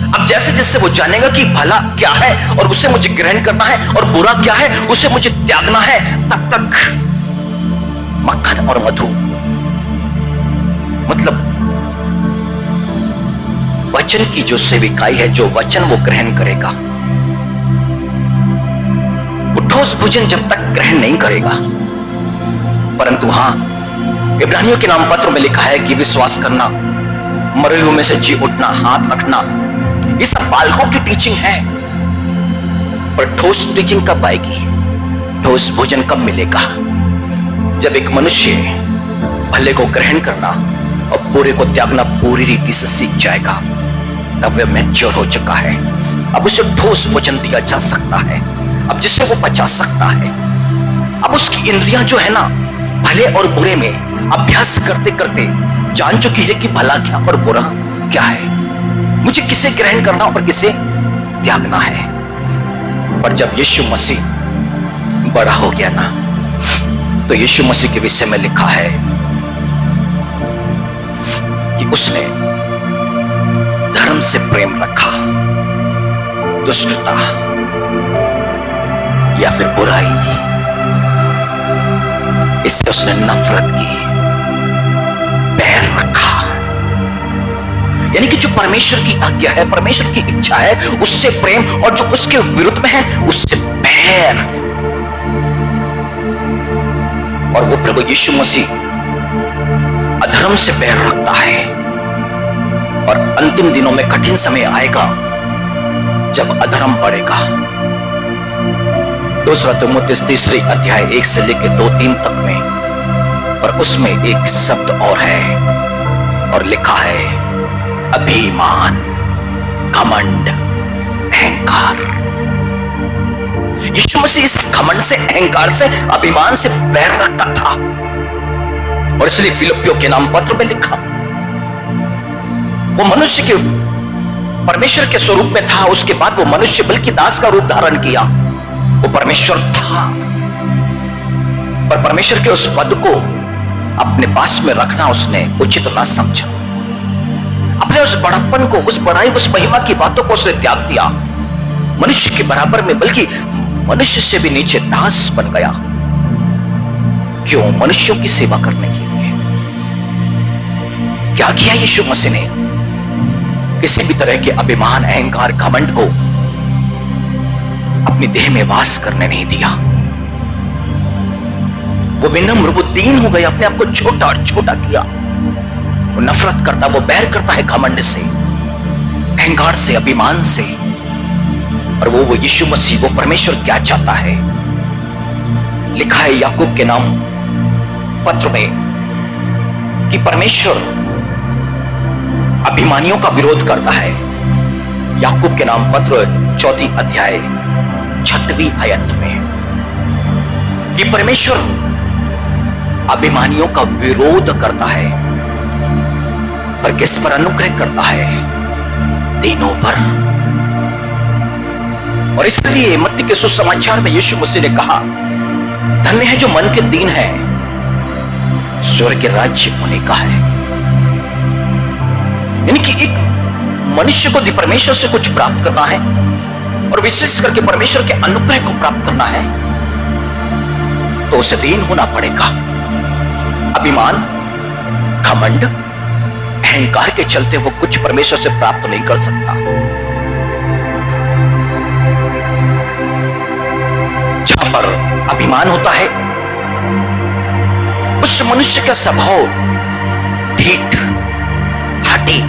अब जैसे जैसे वो जानेगा कि भला क्या है और उसे मुझे ग्रहण करना है और बुरा क्या है उसे मुझे त्यागना है, तब तक मक्खन और मधु, मतलब वचन की जो सेविकाई है, जो वचन वो ग्रहण करेगा, वो ठोस भोजन जब तक ग्रहण नहीं करेगा, परंतु हां, इब्रानियों के नाम पत्र में लिखा है कि विश्वास करना, मरे हुए में से जी उठना, हाथ रखना, ये सब बालकों की टीचिंग है। पर ठोस टीचिंग कब आएगी? ठोस भोजन कब मिलेगा? जब एक मनुष्य भले को ग्रहण करना और बुरे को त्यागना पूरी रीति से सीख जाएगा, तब वह मैच्योर हो चुका है। अब उसे ठोस भोजन दिया जा सकता है, अब जिससे वो पचा सकता है। अब उसकी इंद्रियां जो है ना, भले और बुरे में अभ्यास करते करते जान चुकी है कि भला क्या और बुरा क्या है, मुझे किसे ग्रहण करना और किसे त्यागना है। पर जब यीशु मसीह बड़ा हो गया ना, तो यीशु मसीह के विषय में लिखा है कि उसने धर्म से प्रेम रखा, दुष्टता या फिर बुराई, इससे उसने नफरत की, बैर रखा। यानी कि जो परमेश्वर की आज्ञा है, परमेश्वर की इच्छा है, उससे प्रेम, और जो उसके विरुद्ध में है उससे बैर। और वो प्रभु यीशु मसीह अधर्म से बैर रखता है। और अंतिम दिनों में कठिन समय आएगा जब अधर्म बढ़ेगा। दूसरा तिमुथियुस 3 अध्याय 1 से लेकर 2-3 तक में, और उसमें एक शब्द और है, और लिखा है अभिमान, घमंड, अहंकार। यीशु मसीह इस घमंड से, अहंकार से, अभिमान से बैर रखता था। और इसलिए फिलिपियों के नाम पत्र में लिखा, वो मनुष्य के, परमेश्वर के स्वरूप में था, उसके बाद वो मनुष्य बल्कि दास का रूप धारण किया। वो परमेश्वर था, पर परमेश्वर के उस पद को अपने पास में रखना उसने उचित ना समझा। अपने उस बड़प्पन को, उस बड़ाई, उस महिमा की बातों को उसने त्याग दिया। मनुष्य के बराबर में, बल्कि मनुष्य से भी नीचे दास बन गया। क्यों? मनुष्यों की सेवा करने के लिए। क्या किया यीशु मसीह ने? किसी भी तरह के अभिमान, अहंकार, घमंड को अपनी देह में वास करने नहीं दिया। वो विनम्र, वो दीन हो गया, अपने आप को छोटा और छोटा किया। वो नफरत करता, वो बैर करता है घमंड से, अहंकार से, अभिमान से। और वो यीशु मसीह, वो परमेश्वर क्या चाहता है? लिखा है याकूब के नाम पत्र में कि परमेश्वर अभिमानियों का विरोध करता है। याकूब के नाम पत्र 4 अध्याय 6वीं आयत में, कि परमेश्वर अभिमानियों का विरोध करता है, पर किस पर अनुग्रह करता है? दीनों पर। और इसलिए मत्ती के सुसमाचार में यीशु मसीह ने कहा, धन्य है जो मन के दीन है, स्वर्ग के राज्य होने का है। यानी कि एक मनुष्य को यदि परमेश्वर से कुछ प्राप्त करना है और विशेष करके परमेश्वर के अनुग्रह को प्राप्त करना है तो उसे दीन होना पड़ेगा। अभिमान, घमंड, अहंकार के चलते वो कुछ परमेश्वर से प्राप्त नहीं कर सकता। जहां पर अभिमान होता है उस मनुष्य का स्वभाव ढीठ, हठी,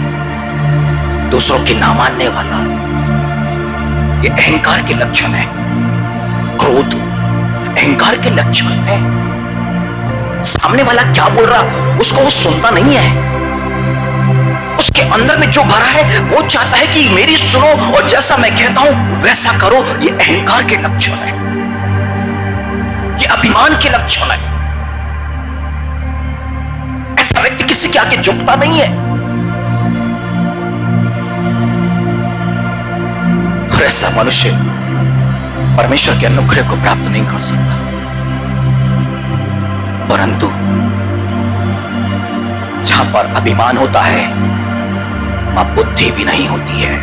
दूसरों की ना मानने वाला, ये अहंकार के लक्षण है। क्रोध अहंकार के लक्षण है। सामने वाला क्या बोल रहा उसको वो सुनता नहीं है, उसके अंदर में जो भरा है वो चाहता है कि मेरी सुनो और जैसा मैं कहता हूं वैसा करो। ये अहंकार के लक्षण है, ये अभिमान के लक्षण है। ऐसा व्यक्ति किसी के आगे झुकता नहीं है और ऐसा मनुष्य परमेश्वर के अनुग्रह को प्राप्त नहीं कर सकता। परंतु जहां पर अभिमान होता है वहां बुद्धि भी नहीं होती है,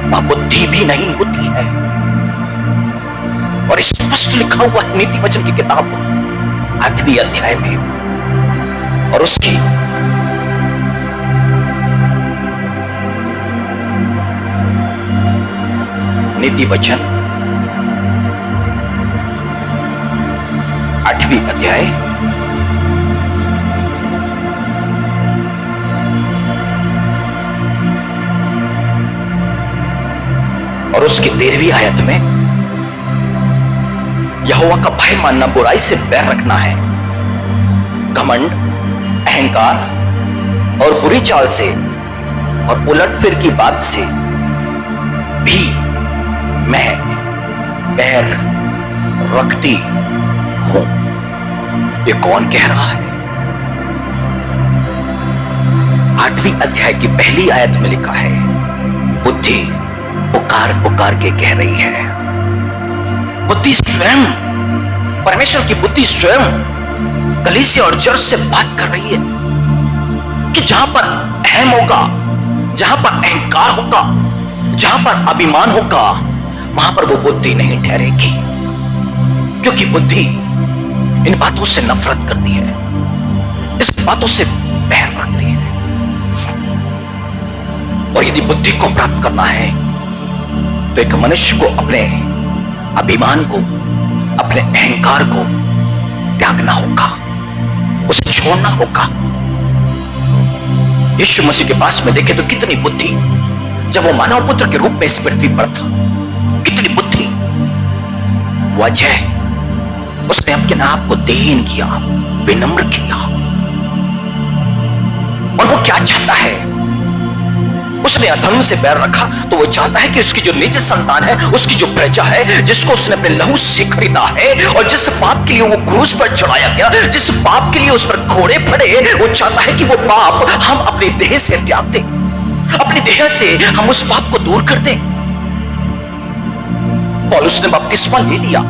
वहां बुद्धि भी नहीं होती है। और स्पष्ट लिखा हुआ है नीति वचन की किताब 8वें अध्याय में और उसकी 8वीं अध्याय और उसकी 13वीं आयत में यहोवा का भय मानना, बुराई से बैर रखना है, घमंड, अहंकार और बुरी चाल से और उलटफेर की बात से भी मैं बैर रखती हूं। ये कौन कह रहा है? 8वीं अध्याय की पहली आयत में लिखा है, बुद्धि पुकार पुकार के कह रही है। बुद्धि स्वयं, परमेश्वर की बुद्धि स्वयं कलीसिया और चर्च से बात कर रही है कि जहां पर अहम होगा, जहां पर अहंकार होगा, जहां पर अभिमान होगा, वहां पर वो बुद्धि नहीं ठहरेगी, क्योंकि बुद्धि इन बातों से नफरत करती है, इस बातों से बैर रखती है। और यदि बुद्धि को प्राप्त करना है तो एक मनुष्य को अपने अभिमान को, अपने अहंकार को त्यागना होगा, उसे छोड़ना होगा। यीशु मसीह के पास में देखे तो कितनी बुद्धि, जब वो मानव पुत्र के रूप में इस पृथ्वी पर था, कितनी बुद्धि। वजह उसने अपने आप को दीन किया, विनम्र किया। और वो क्या चाहता है? उसने अधर्म से बैर रखा तो वो चाहता है कि उसकी जो निज संतान है, उसकी जो प्रजा है, जिसको उसने अपने लहू से खरीदा है और जिस पाप के लिए वो क्रूस पर चढ़ाया गया, जिस पाप के लिए उस पर घोड़े पड़े, वो चाहता है कि वो पाप हम अपने देह से त्याग दें, अपनी देह से हम उस पाप को दूर कर दें। पौलुस ने बपतिस्मा ले लिया,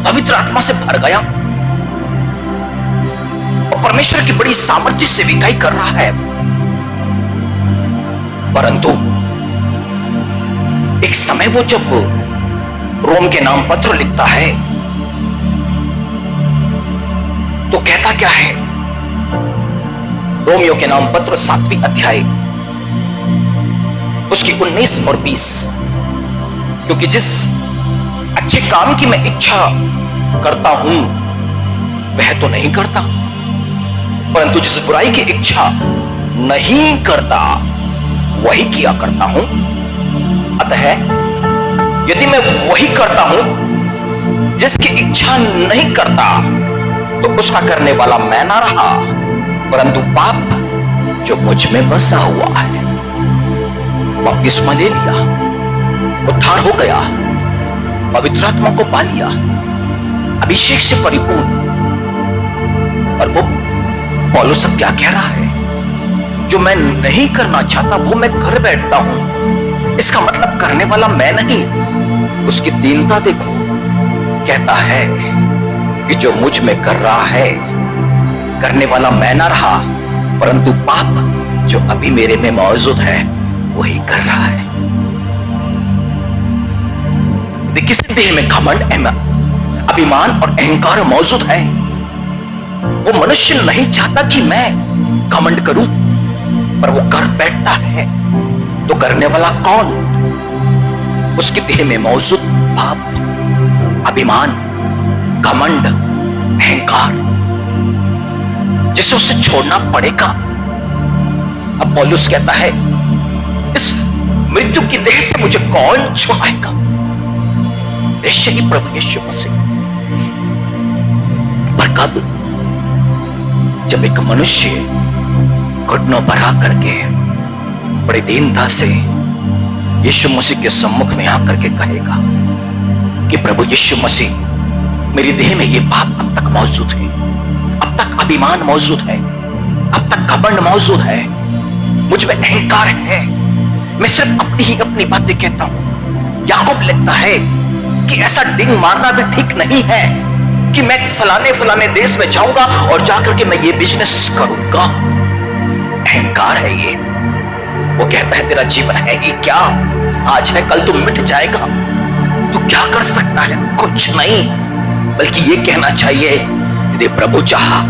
पवित्र आत्मा से भर गया और परमेश्वर की बड़ी सामर्थ्य से विकाई कर रहा है। परंतु एक समय वो जब रोम के नाम पत्र लिखता है तो कहता क्या है? रोमियो के नाम पत्र 7वीं अध्याय उसकी 19 और 20, क्योंकि जिस अच्छे काम की मैं इच्छा करता हूं वह तो नहीं करता, परंतु जिस बुराई की इच्छा नहीं करता वही किया करता हूं। अतः यदि मैं वही करता हूं जिसकी इच्छा नहीं करता तो उसका करने वाला मैं ना रहा, परंतु पाप जो मुझ में बसा हुआ है। बपतिस्मा ले लिया, उद्धार हो गया, पवित्र आत्मा को पा लिया, अभिषेक से परिपूर्ण। और वो पौलुस सब क्या कह रहा है? जो मैं नहीं करना चाहता वो मैं कर बैठता हूं। इसका मतलब करने वाला मैं नहीं। उसकी दीनता देखो, कहता है कि जो मुझ में कर रहा है, करने वाला मैं ना रहा, परंतु पाप जो अभी मेरे में मौजूद है वही कर रहा है। किसी देह में घमंड, अभिमान और अहंकार मौजूद है। वो मनुष्य नहीं चाहता कि मैं घमंड करूं, पर वो कर बैठता है। तो करने वाला कौन? उसके देह में मौजूद पाप, अभिमान, घमंड, अहंकार, जिसे उसे छोड़ना पड़ेगा। अब पौलुस कहता है, इस मृत्यु की देह से मुझे कौन छुड़ाएगा? ऐसे ही प्रभु यीशु मसीह। पर कब? जब एक मनुष्य घुटनों पर आकर के बड़ी दीनता से यीशु मसीह के सम्मुख में आकर के कहेगा कि प्रभु यीशु मसीह, मेरी देह में ये पाप अब तक मौजूद है, अब तक अभिमान मौजूद है, अब तक घमंड मौजूद है, मुझ में अहंकार है, मैं सिर्फ अपनी ही अपनी बातें कहता हूं। याकूब लिखता है कि ऐसा डिंग मारना भी ठीक नहीं है कि मैं फलाने फलाने देश में जाऊंगा और जाकर के मैं ये बिजनेस करूंगा। अहंकार है ये। वो कहता है तेरा जीवन है ही क्या? आज है कल तो मिट जाएगा। तू क्या कर सकता है? कुछ नहीं, बल्कि ये कहना चाहिए, यदि प्रभु चाहा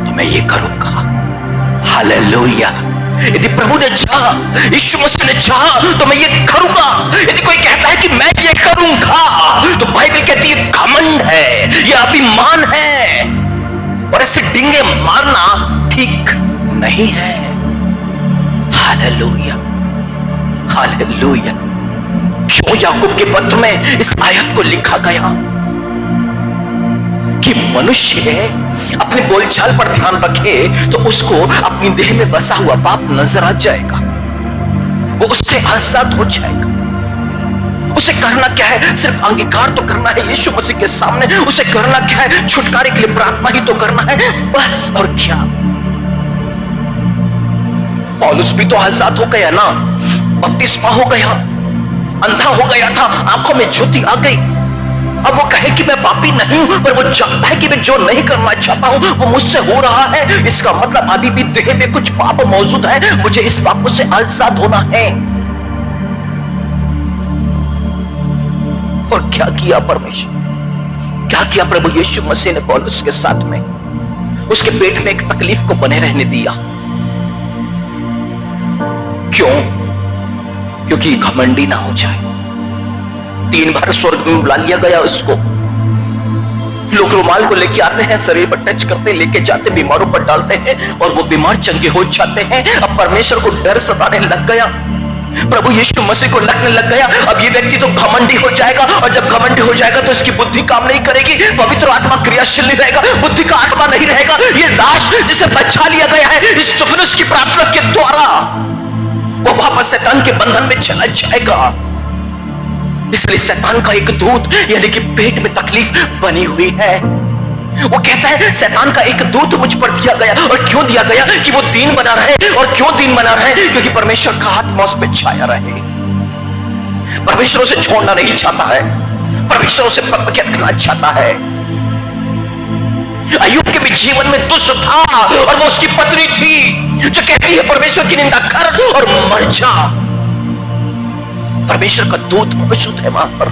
तो मैं ये करूंगा। हालेलुया। यदि प्रभु ने चाहा, यीशु मसीह ने चाहा तो मैं ये करूंगा। यदि कोई कहता है कि मैं ये करूंगा, तो बाइबल कहती है घमंड है, ये अभिमान है, और ऐसे डिंगे मारना ठीक नहीं है। Hallelujah, hallelujah. क्यों याकूब के पत्र में इस आयत को लिखा गया कि मनुष्य अपने बोलचाल पर ध्यान रखे तो उसको अपनी देह में बसा हुआ पाप नजर आ जाएगा, वो उससे आजाद हो जाएगा। उसे करना क्या है? सिर्फ अंगीकार तो करना है यीशु मसीह के सामने। उसे करना क्या है? छुटकारे के लिए प्रार्थना ही तो करना है, बस। और क्या? पौलुस भी तो आजाद हो गया ना, बपतिस्मा हो गया, अंधा हो गया था, आंखों में ज्योति आ गई। अब वो कहे कि मैं पापी नहीं हूं, पर वो जानता है कि मैं जो नहीं करना चाहता हूं वो मुझसे हो रहा है। इसका मतलब अभी भी देह में कुछ पाप मौजूद है, मुझे इस पापों से आजाद होना है। और क्या किया परमेश्वर? क्या किया प्रभु यीशु मसीह ने पौलुस के साथ में? उसके पेट में एक तकलीफ को बने रहने दिया। क्यों? क्योंकि घमंडी ना हो जाए। 3 बार स्वर्ग में बुला लिया गया उसको। लोग रुमाल को लेके आते हैं, शरीर पर टच करते, लेके जाते, बीमारों पर डालते हैं और वो बीमार चंगे हो जाते हैं। अब परमेश्वर को डर सताने लग गया, प्रभु यीशु मसीह को लगने लग गया। अब ये व्यक्ति तो घमंडी हो जाएगा, और जब घमंडी हो जाएगा तो इसकी बुद्धि काम नहीं करेगी, पवित्र आत्मा क्रियाशील नहीं रहेगा, बुद्धि का आत्मा नहीं रहेगा। ये दास जिसे बचा लिया गया है इस स्तिफनुस की प्रार्थना के द्वारा, वो वापस शैतान के बंधन में चला जाएगा। इसलिए शैतान का एक दूत, यानी कि पेट में तकलीफ बनी हुई है। वो कहता है शैतान का एक दूत मुझ पर दिया गया। और क्यों दिया गया? कि वो दीन बना रहे। और क्यों दीन बना रहे? क्योंकि परमेश्वर का आत्मा उस पर छाया रहे। परमेश्वर उसे छोड़ना नहीं चाहता है, परमेश्वर उसे पकड़ के रखना चाहता है। अय्यूब के भी जीवन में दुष्ट था, और वो उसकी पत्नी थी जो कहती है परमेश्वर की निंदा कर और मर जा। परमेश्वर का दूत मौजूद है वहां पर।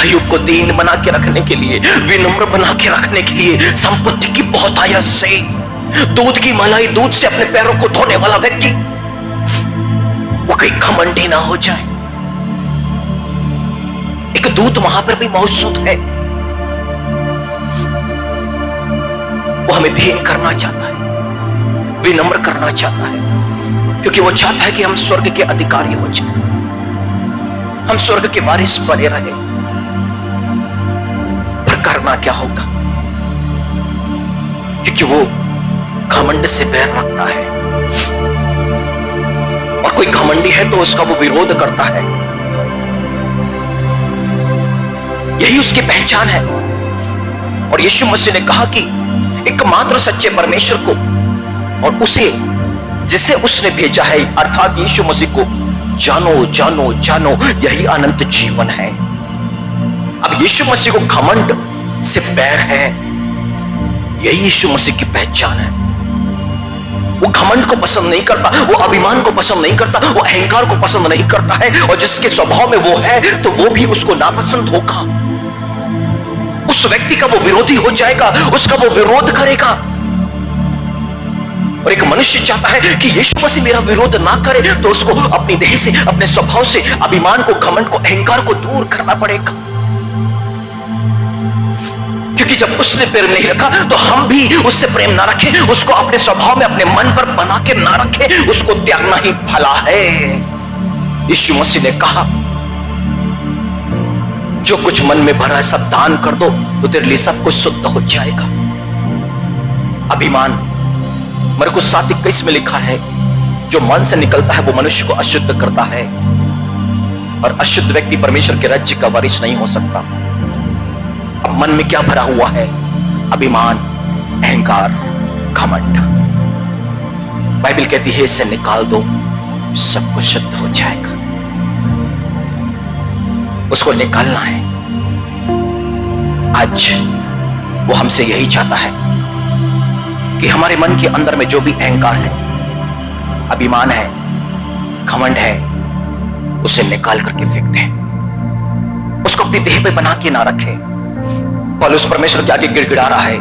अय्यूब को दीन बना के रखने के लिए, विनम्र बना के रखने के लिए, संपत्ति की बहुत आयत से, दूध की मलाई दूध से अपने पैरों को धोने वाला व्यक्ति, वो कहीं घमंडी ना हो जाए। एक दूत वहां पर भी मौजूद है, वो हमें दीन करना चाहता है, विनम्र करना चाहता है, क्योंकि वो चाहता है कि हम स्वर्ग के अधिकारी हो जाएं, हम स्वर्ग के वारिस बने रहे। पर करना क्या होगा? क्योंकि वो घमंड से बैर रखता है, और कोई घमंडी है तो उसका वो विरोध करता है। यही उसकी पहचान है। और यीशु मसीह ने कहा कि एकमात्र सच्चे परमेश्वर को और उसे जिसे उसने भेजा है, अर्थात यीशु मसीह को जानो जानो जानो, यही अनंत जीवन है। अब यीशु मसीह को घमंड से बैर है, यही यीशु मसीह की पहचान है। वो घमंड को पसंद नहीं करता, वो अभिमान को पसंद नहीं करता, वो अहंकार को पसंद नहीं करता है, और जिसके स्वभाव में वो है तो वो भी उसको नापसंद होगा। उस व्यक्ति का वो विरोधी हो जाएगा, उसका वो विरोध करेगा। और एक मनुष्य चाहता है कि यीशु मसीह मेरा विरोध ना करे, तो उसको अपनी देह से, अपने स्वभाव से अभिमान को, घमंड को, अहंकार को दूर करना पड़ेगा। क्योंकि जब उसने प्रेम नहीं रखा तो हम भी उससे प्रेम ना रखें, उसको अपने स्वभाव में, अपने मन पर बना के ना रखें, उसको त्यागना ही भला है। यीशु मसीह ने कहा, जो कुछ मन में भरा है सब दान कर दो, तो तेरे लिए सब कुछ शुद्ध हो जाएगा। अभिमान, मरकुस 7:21 में लिखा है, जो मन से निकलता है वो मनुष्य को अशुद्ध करता है, और अशुद्ध व्यक्ति परमेश्वर के राज्य का वारिस नहीं हो सकता। अब मन में क्या भरा हुआ है? अभिमान, अहंकार, घमंड। बाइबल कहती है इसे निकाल दो, सब कुछ शुद्ध हो जाएगा। उसको निकालना है। आज वो हमसे यही चाहता है कि हमारे मन के अंदर में जो भी अहंकार है, अभिमान है, घमंड है, उसे निकाल करके फेंक दें। उसको अपनी देह पे बना के ना रखें। पौलुस परमेश्वर के आगे गिड़गिड़ा रहा है,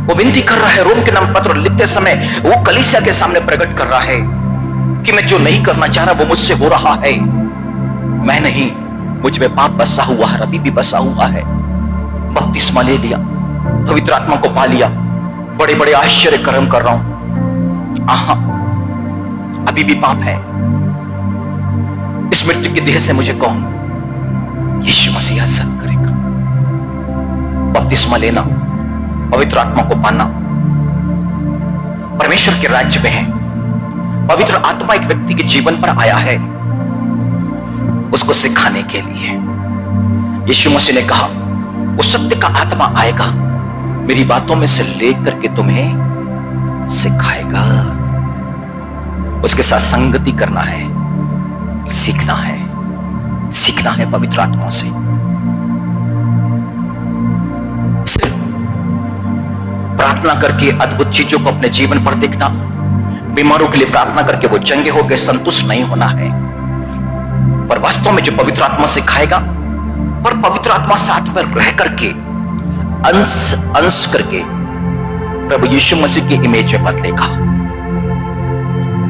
वो विनती कर रहा है। रोम के नाम पत्र लिखते समय वो कलीसिया के सामने प्रकट कर रहा है कि मैं जो नहीं करना चाह रहा वो मुझसे हो रहा है। मैं नहीं, मुझ में पाप बसा हुआ है, अभी भी बसा हुआ है। बपतिस्मा ले लिया, पवित्र आत्मा को पा लिया, बड़े बड़े आश्चर्य कर्म कर रहा हूं, आहा, अभी भी पाप है। इस मृत्यु की देह से मुझे कौन यीशु मसीह आजाद करेगा? बपतिस्मा लेना, पवित्र आत्मा को पाना, परमेश्वर के राज्य में है। पवित्र आत्मा एक व्यक्ति के जीवन पर आया है उसको सिखाने के लिए। यीशु मसीह ने कहा, वो सत्य का आत्मा आएगा, मेरी बातों में से लेकर के तुम्हें सिखाएगा। उसके साथ संगति करना है, सीखना है, सीखना है पवित्र आत्मा से। प्रार्थना करके अद्भुत चीजों को अपने जीवन पर देखना, बीमारों के लिए प्रार्थना करके वो चंगे होकर संतुष्ट नहीं होना है, पर वास्तव में जो पवित्र आत्मा सिखाएगा, पर पवित्र आत्मा साथ में रह करके अंश अंश करके प्रभु यीशु मसीह की इमेज में बदलेगा।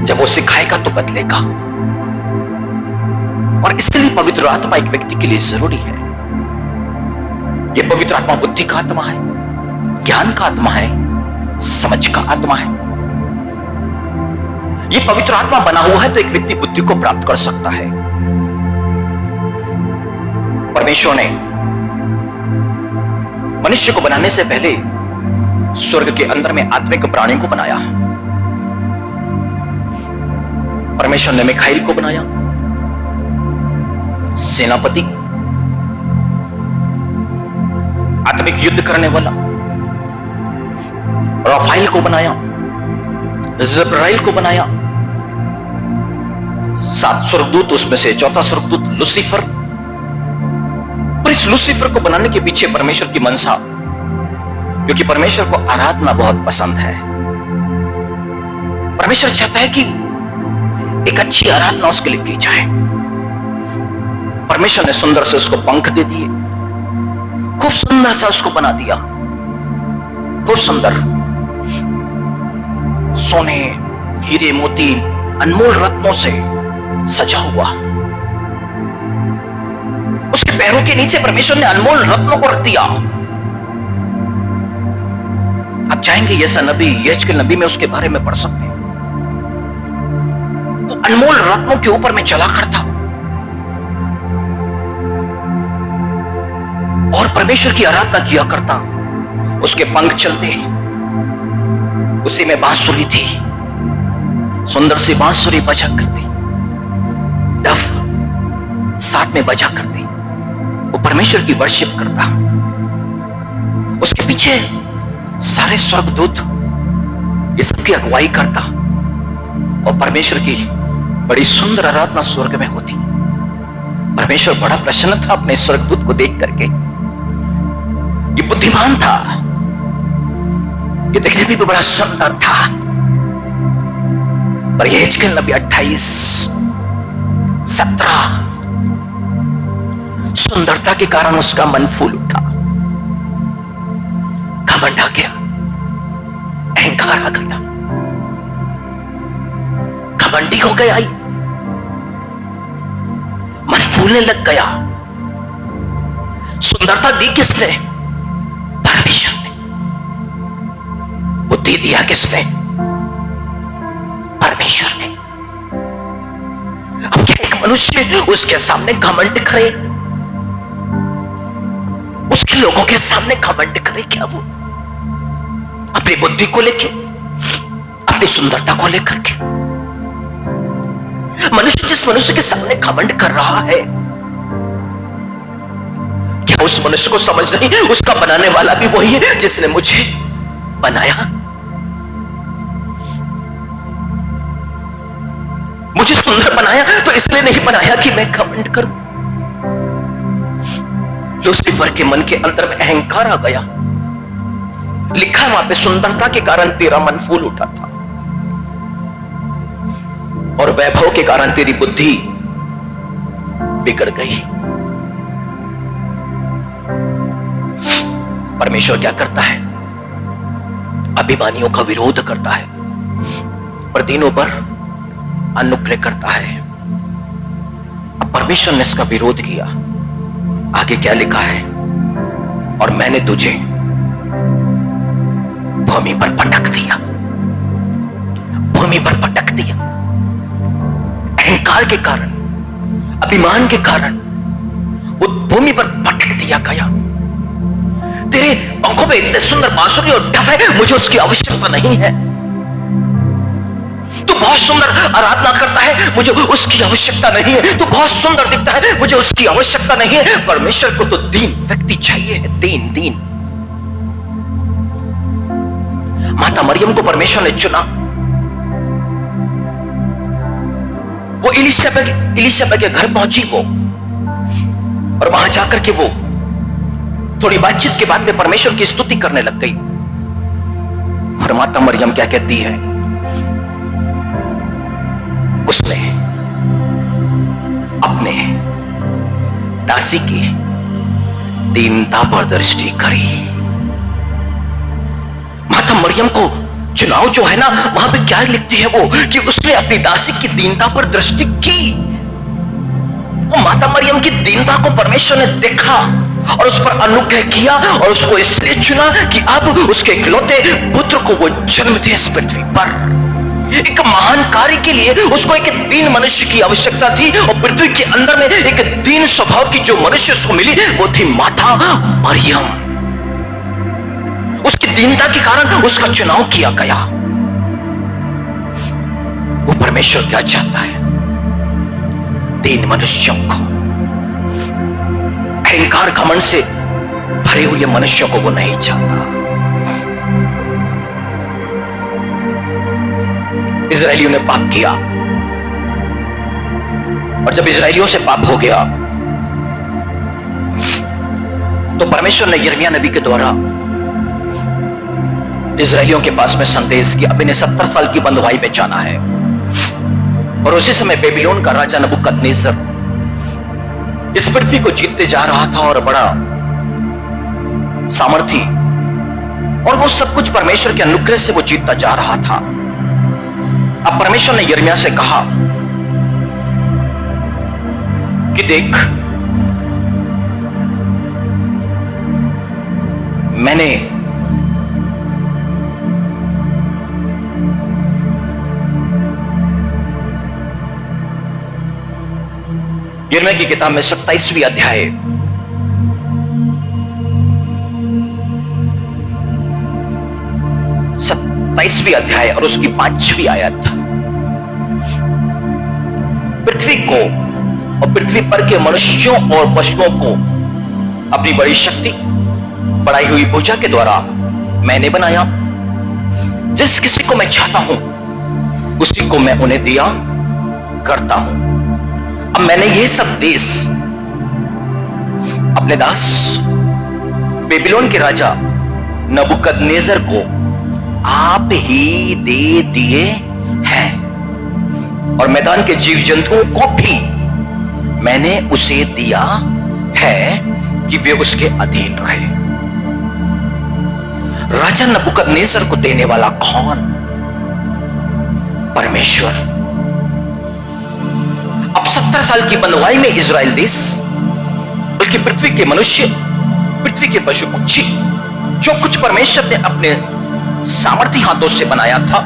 जब वो सिखाएगा तो बदलेगा। और इसलिए पवित्र आत्मा एक व्यक्ति के लिए जरूरी है। यह पवित्र आत्मा बुद्धि का आत्मा है, ज्ञान का आत्मा है, समझ का आत्मा है। यह पवित्र आत्मा बना हुआ है तो एक व्यक्ति बुद्धि को प्राप्त कर सकता है। परमेश्वर ने मनुष्य को बनाने से पहले स्वर्ग के अंदर में आत्मिक प्राणी को बनाया। परमेश्वर ने मिखाइल को बनाया, सेनापति, आत्मिक युद्ध करने वाला। राफाइल को बनाया, जब्राइल को बनाया। 7 स्वर्गदूत, उसमें से चौथा स्वर्गदूत लूसीफर। पर इस लूसीफर को बनाने के पीछे परमेश्वर की मनसा, क्योंकि परमेश्वर को आराधना बहुत पसंद है। परमेश्वर चाहता है कि एक अच्छी आराधना उसके लिए की जाए। परमेश्वर ने सुंदर से उसको पंख दे दिए, खूब सुंदर सा उसको बना दिया, खूब सुंदर, सोने, हीरे, मोती, अनमोल रत्नों से सजा हुआ। उसके पैरों के नीचे परमेश्वर ने अनमोल रत्नों को रख दिया। आप चाहेंगे यशा नबी, यहेजकेल नबी में उसके बारे में पढ़ सकते हैं। वो अनमोल रत्नों के ऊपर में चला करता और परमेश्वर की आराधना किया करता। उसके पंख चलते, उसी में बांसुरी थी, सुंदर सी बांसुरी बजा करती, डफ साथ में बजा करती। वो परमेश्वर की वर्शिप करता। उसके पीछे सारे स्वर्गदूत ये सबकी अगुवाई करता और परमेश्वर की बड़ी सुंदर आराधना स्वर्ग में होती। परमेश्वर बड़ा प्रसन्न था अपने स्वर्गदूत को देख करके। ये बुद्धिमान था, ये देखने में भी बड़ा सुंदर था। पर यहेजकेल नबी 28:17 सुंदरता के कारण उसका मन फूल उठा, घमंड आ गया, अहंकार आ गया, घमंडी हो गया, मन फूलने लग गया। सुंदरता दी किसने? परमेश्वर ने। बुद्धि दिया किसने? परमेश्वर ने। अब क्या एक मनुष्य उसके सामने घमंड करे? उसके लोगों के सामने घमंड करे क्या वो? अपनी बुद्धि को लेके, अपनी सुंदरता को लेकर के। मनुष्य जिस मनुष्य के सामने घमंड कर रहा है, क्या उस मनुष्य को समझ नहीं उसका बनाने वाला भी वही है जिसने मुझे बनाया? मुझे सुंदर बनाया तो इसलिए नहीं बनाया कि मैं घमंड करूं। लूसीफर के मन के अंदर में अहंकार आ गया। लिखा है वहां पे, सुंदरता के कारण तेरा मन फूल उठा था और वैभव के कारण तेरी बुद्धि बिगड़ गई। परमेश्वर क्या करता है? अभिमानियों का विरोध करता है और दीनों पर अनुग्रह करता है। अब परमेश्वर ने इसका विरोध किया। आगे क्या लिखा है? और मैंने तुझे भूमि पर पटक दिया, भूमि पर पटक दिया। अहंकार के कारण, अभिमान के कारण वो भूमि पर पटक दिया गया। तेरे पंखों पे इतने सुंदर बांसुरी और डफ है, मुझे उसकी आवश्यकता नहीं है। तू बहुत सुंदर आराधना करता है, मुझे उसकी आवश्यकता नहीं है। तू बहुत सुंदर दिखता है, मुझे उसकी आवश्यकता नहीं है। परमेश्वर को तो दीन व्यक्ति चाहिए है, दीन। माता मरियम को परमेश्वर ने चुना। वो इलिशबा के घर पहुंची वो, और वहां जाकर के वो थोड़ी बातचीत के बाद में परमेश्वर की स्तुति करने लग गई। और माता मरियम क्या कहती है? उसने अपने दासी की दीनता पर दृष्टि करी। माता मरियम को चुनाव जो है ना, वहां पे क्या लिखती है वो, कि उसने अपनी दासी की दीनता पर दृष्टि की। वो माता मरियम की दीनता को परमेश्वर ने देखा और उस पर अनुग्रह किया और उसको इसलिए चुना कि अब उसके इकलौते पुत्र को वो जन्म दे इस पृथ्वी पर। एक महान कार्य के लिए उसको एक दीन मनुष्य की आवश्यकता थी, और पृथ्वी के अंदर में एक दीन स्वभाव की जो मनुष्य उसको मिली वो थी माता मरियम। उसकी दीनता के कारण उसका चुनाव किया गया। वो परमेश्वर क्या चाहता है? दीन मनुष्यों को, अहंकार घमंड से भरे हुए मनुष्यों को वो नहीं चाहता। इजरायलियों ने पाप किया, और जब इजरायलियों से पाप हो गया तो परमेश्वर ने यिर्मयाह नबी के द्वारा इजरायलियों के पास में संदेश कि अब इन्हें 70 साल की बंधुआई में जाना है। और उसी समय बेबीलोन का राजा नबूकदनेस्सर इस पृथ्वी को जीतते जा रहा था और बड़ा सामर्थी, और वो सब कुछ परमेश्वर के अनुग्रह से वो जीतता जा रहा था। अब परमेश्वर ने यिर्मयाह से कहा कि देख, मैंने यिर्मयाह की किताब में 27वीं अध्याय 27वीं अध्याय और उसकी 5वीं आयत, पृथ्वी को और पृथ्वी पर के मनुष्यों और पशुओं को अपनी बड़ी शक्ति, बढ़ाई हुई भुजा के द्वारा मैंने बनाया। जिस किसी को मैं चाहता हूं उसी को मैं उन्हें दिया करता हूं, अब मैंने यह सब देश अपने दास बेबीलोन के राजा नबूकदनेस्सर को आप ही दे दिए हैं, और मैदान के जीव जंतुओं को भी मैंने उसे दिया है कि वे उसके अधीन रहे। राजा नबूकदनेस्सर को देने वाला कौन? परमेश्वर। अब 70 साल की बंधुआई में इजराइल देश, बल्कि पृथ्वी के मनुष्य, पृथ्वी के पशु पक्षी, जो कुछ परमेश्वर ने अपने सामर्थी हाथों से बनाया था,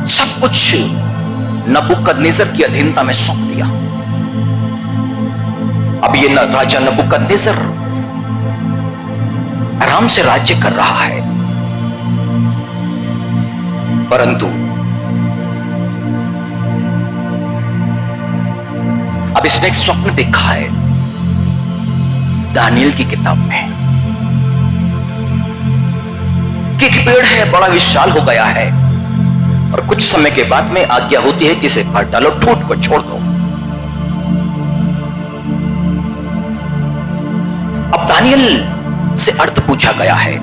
सब कुछ नबूकदनेस्सर की अधीनता में सौंप दिया। अब ये राजा नबूकदनेस्सर आराम से राज्य कर रहा है, परंतु अब इसने एक स्वप्न देखा है दानियल की किताब में कि एक पेड़ है, बड़ा विशाल हो गया है, और कुछ समय के बाद में आज्ञा होती है कि इसे काट डालो, ठूंठ को छोड़ दो। अब दानियल से अर्थ पूछा गया है।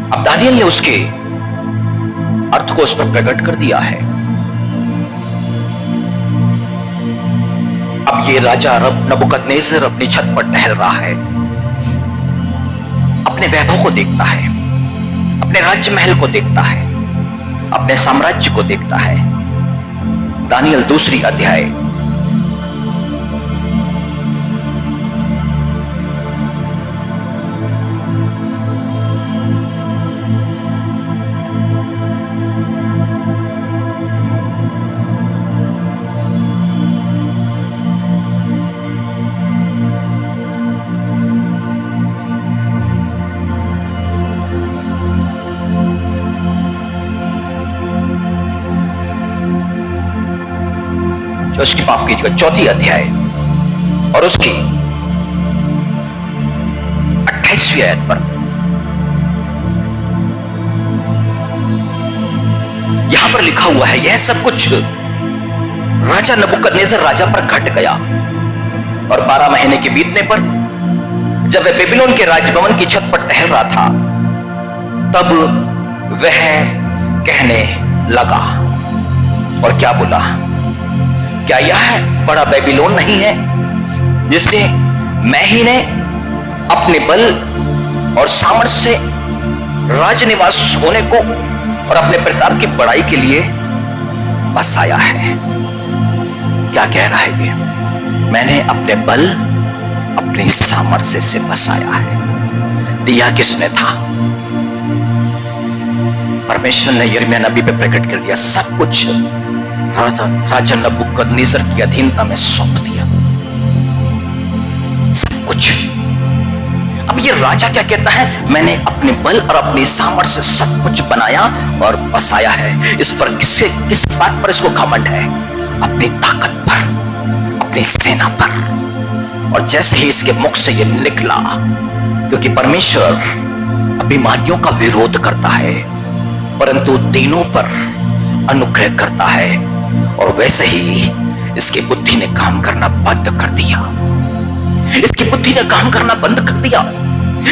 अब दानियल ने उसके अर्थ को उस पर प्रकट कर दिया है। अब ये राजा नबूकदनेस्सर अपनी छत पर टहल रहा है, अपने वैभव को देखता है, अपने राज्य महल को देखता है, अपने साम्राज्य को देखता है। दानियल 2 अध्याय जो उसकी माफ कीजिएगा 4 अध्याय और उसकी 28वीं आयत पर यहां पर लिखा हुआ है, यह सब कुछ राजा नबूकदनेस्सर राजा पर घट गया, और 12 महीने के बीतने पर जब वह बेबीलोन के राजभवन की छत पर टहल रहा था, तब वह कहने लगा, और क्या बोला? क्या यह बड़ा बेबीलोन नहीं है जिसने मैं ही ने अपने बल और सामर्थ्य से राजनिवास होने को और अपने प्रताप की बड़ाई के लिए बसाया है? क्या कह रहा है ये? मैंने अपने बल, अपनी सामर्थ्य से बसाया है। दिया किसने था? परमेश्वर ने यिर्मयाह नबी पे प्रकट कर दिया, सब कुछ राजा नबूकदनेस्सर की अधीनता में सौंप दिया, सब कुछ। अब ये राजा क्या कहता है? मैंने अपने बल और अपनी सामर्थ्य से सब कुछ बनाया और बसाया है। इस पर किस बात पर इसको घमंड है? अपनी ताकत पर, अपनी सेना पर। और जैसे ही इसके मुख से ये निकला, क्योंकि परमेश्वर अभिमानियों का विरोध करता है परंतु दीनों पर अनुग्रह करता है, और वैसे ही इसकी बुद्धि ने काम करना बंद कर दिया। इसकी बुद्धि ने काम करना बंद कर दिया।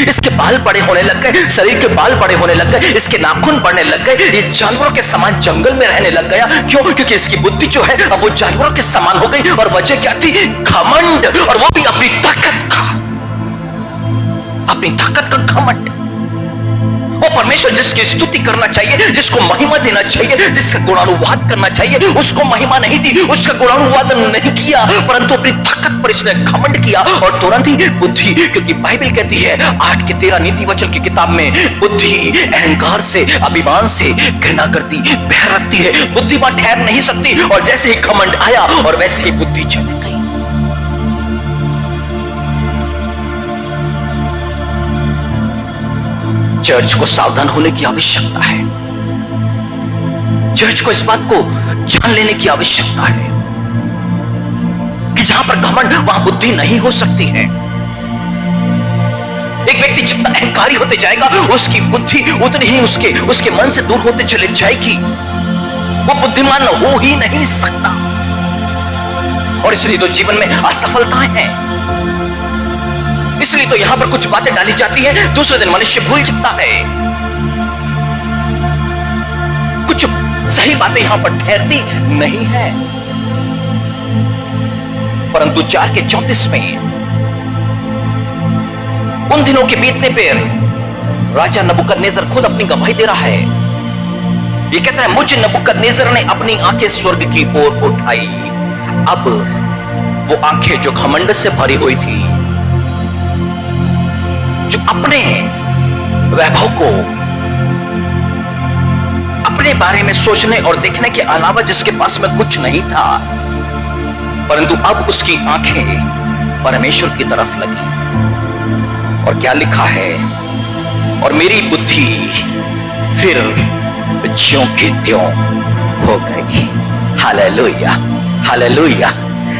इसके बाल बड़े होने लग गए, शरीर के बाल बड़े होने लग गए, इसके नाखून बढ़ने लग गए, ये जानवरों के समान जंगल में रहने लग गया। क्यों? क्योंकि इसकी बुद्धि जो है अब वो जानवरों के समान हो गई। और वजह क्या थी? घमंड, और वो भी अपनी ताकत का, अपनी ताकत का घमंड। वो परमेश्वर जिसकी स्तुति करना चाहिए, जिसको महिमा देना चाहिए, जिसका गुणानुवाद करना चाहिए, उसको महिमा नहीं दी, उसका गुणानुवाद नहीं किया, परंतु अपनी ताकत पर इसने घमंड किया और तुरंत ही बुद्धि, क्योंकि बाइबल कहती है 8:13 नीति वचन की किताब में, बुद्धि अहंकार से, अभिमान से घृणा करती, बह रखती है, बुद्धिमान ठहर नहीं सकती। और जैसे ही घमंड आया और वैसे ही बुद्धि चली गई। चर्च को सावधान होने की आवश्यकता है। चर्च को इस बात को जान लेने की आवश्यकता है कि जहां पर घमंड वहां बुद्धि नहीं हो सकती है। एक व्यक्ति जितना अहंकारी होते जाएगा, उसकी बुद्धि उतनी ही उसके मन से दूर होते चले जाएगी। वो बुद्धिमान हो ही नहीं सकता। और इसलिए तो जीवन में असफलताएं हैं, इसलिए तो यहां पर कुछ बातें डाली जाती हैं, दूसरे दिन मनुष्य भूल जाता है। कुछ सही बातें यहां पर ठहरती नहीं है। परंतु 4:34 में उन दिनों के बीतने पर राजा नबूकदनेस्सर खुद अपनी गवाही दे रहा है। ये कहता है, मुझ नबूकदनेस्सर ने अपनी आंखें स्वर्ग की ओर उठाई। अब वो आंखें जो घमंड से भरी हुई थी, जो अपने वैभव को, अपने बारे में सोचने और देखने के अलावा जिसके पास में कुछ नहीं था, परंतु अब उसकी आंखें परमेश्वर की तरफ लगी। और क्या लिखा है, और मेरी बुद्धि फिर ज्यों की त्यों हो गई। Hallelujah, hallelujah.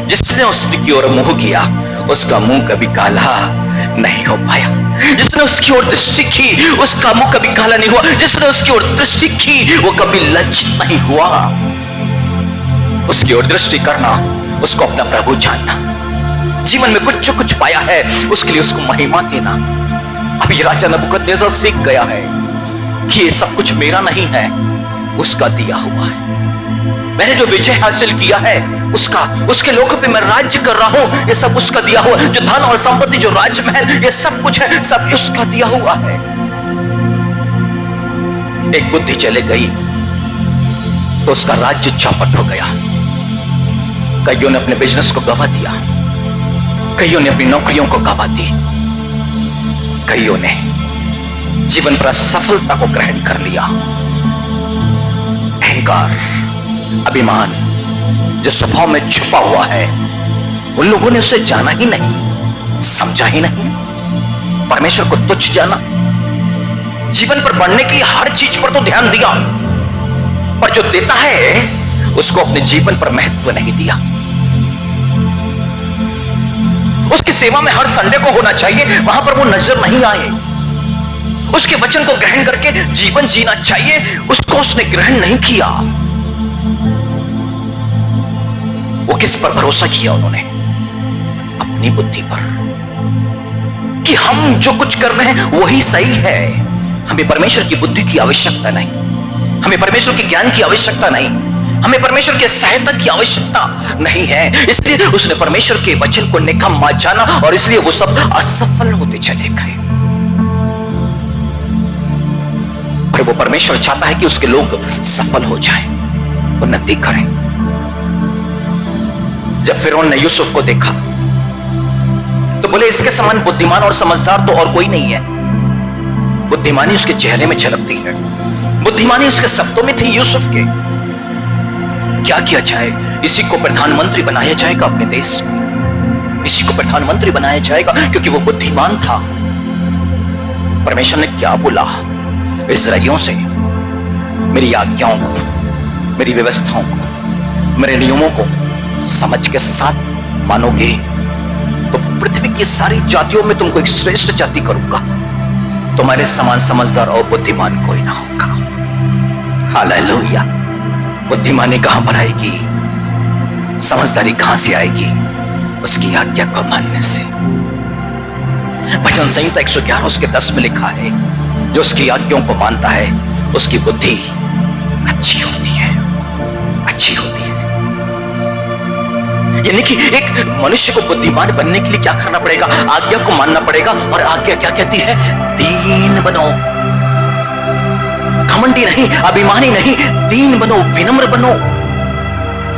जिसने उसकी ओर मुंह किया उसका मुंह कभी काला नहीं हो पाया। जिसने उसकी ओर दृष्टि की उसका मुंह कभी काला नहीं हुआ। जिसने उसकी ओर दृष्टि की वो कभी लज्जित नहीं हुआ। उसकी ओर दृष्टि करना, उसको अपना प्रभु जानना, जीवन में कुछ जो कुछ पाया है उसके लिए उसको महिमा देना। अब ये राजा नबूकदनेस्सर सीख गया है कि ये सब कुछ मेरा नहीं है, उसका दिया हुआ है। मैंने जो विजय हासिल किया है उसका, उसके लोगों पे मैं राज्य कर रहा हूं, ये सब उसका दिया हुआ। जो धन और संपत्ति, जो राजमहल, ये सब कुछ है, सब उसका दिया हुआ है। एक बुद्धि चले गई तो उसका राज्य चौपट हो गया। कईयों ने अपने बिजनेस को गवा दिया, कईयों ने अपनी नौकरियों को गवा दी, कईयों ने जीवन पर असफलता को ग्रहण कर लिया। अहंकार, अभिमान जो स्वभाव में छुपा हुआ है, उन लोगों ने उसे जाना ही नहीं, समझा ही नहीं, परमेश्वर को तुच्छ जाना। जीवन पर बढ़ने की हर चीज पर तो ध्यान दिया, पर जो देता है उसको अपने जीवन पर महत्व नहीं दिया। उसकी सेवा में हर संडे को होना चाहिए, वहां पर वो नजर नहीं आए। उसके वचन को ग्रहण करके जीवन जीना चाहिए, उसको उसने ग्रहण नहीं किया। वो किस पर भरोसा किया उन्होंने? अपनी बुद्धि पर, कि हम जो कुछ कर रहे हैं वही सही है। हमें परमेश्वर की बुद्धि की आवश्यकता नहीं, हमें परमेश्वर के ज्ञान की आवश्यकता नहीं, हमें परमेश्वर की सहायता की आवश्यकता नहीं है। इसलिए उसने परमेश्वर के वचन को निकम्मा जाना और इसलिए वो सब असफल होते चले गए। और वो परमेश्वर चाहता है कि उसके लोग सफल हो जाएं, उन्नति करें। जब फिरौन ने यूसुफ को देखा तो बोले, इसके समान बुद्धिमान और समझदार तो और कोई नहीं है। बुद्धिमानी उसके चेहरे में झलकती है, बुद्धिमानी उसके शब्दों में थी यूसुफ के। क्या किया जाए? इसी को प्रधानमंत्री बनाया जाएगा अपने देश में, इसी को प्रधानमंत्री बनाया जाएगा क्योंकि वो बुद्धिमान था। परमेश्वर ने क्या बोला इस्राएलियों से? मेरी आज्ञाओं को, मेरी व्यवस्थाओं को, मेरे नियमों को समझ के साथ मानोगे तो पृथ्वी की सारी जातियों में तुमको एक श्रेष्ठ जाति करूंगा। तुम्हारे समान समझदार और बुद्धिमान कोई ना होगा। हालेलुया। बुद्धिमानी कहां पर आएगी? समझदारी कहां से आएगी? उसकी आज्ञा को मानने से। भजन संहिता 111 उसके 10 में लिखा है, जो उसकी आज्ञाओं को मानता है उसकी बुद्धि अच्छी होती है, अच्छी होती है। यानी कि एक मनुष्य को बुद्धिमान बनने के लिए क्या करना पड़ेगा? आज्ञा को मानना पड़ेगा। और आज्ञा क्या कहती है? दीन बनो, घमंडी नहीं, अभिमानी नहीं, दीन बनो, विनम्र बनो।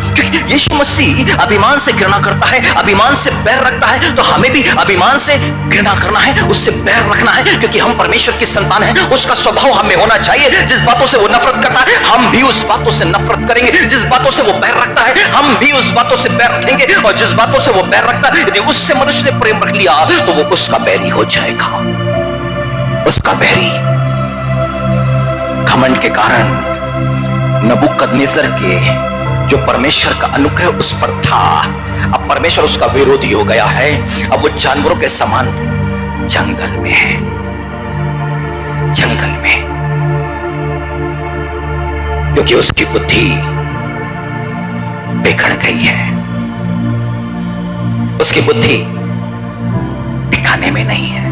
क्योंकि यीशु मसीह अभिमान से घृणा करता है, अभिमान से बैर रखता है, तो हमें भी अभिमान से घृणा करना है, उससे बैर रखना है, क्योंकि हम परमेश्वर की संतान हैं। उसका स्वभाव हमें होना चाहिए। जिस बातों से वो नफरत करता है हम भी उस बातों से नफरत करेंगे। जिस बातों से वो बैर रखता है हम भी उस बातों से बैर रखेंगे। और जिस बातों से वो बैर रखता है, यदि उससे मनुष्य ने प्रेम रख लिया तो वो उसका बैरी हो जाएगा, उसका बैरी। घमंड के कारण नबूकदनेस्सर के जो परमेश्वर का अनुग्रह उस पर था, अब परमेश्वर उसका विरोधी हो गया है। अब वो जानवरों के समान जंगल में है, जंगल में, क्योंकि उसकी बुद्धि बिगड़ गई है, उसकी बुद्धि ठिकाने में नहीं है।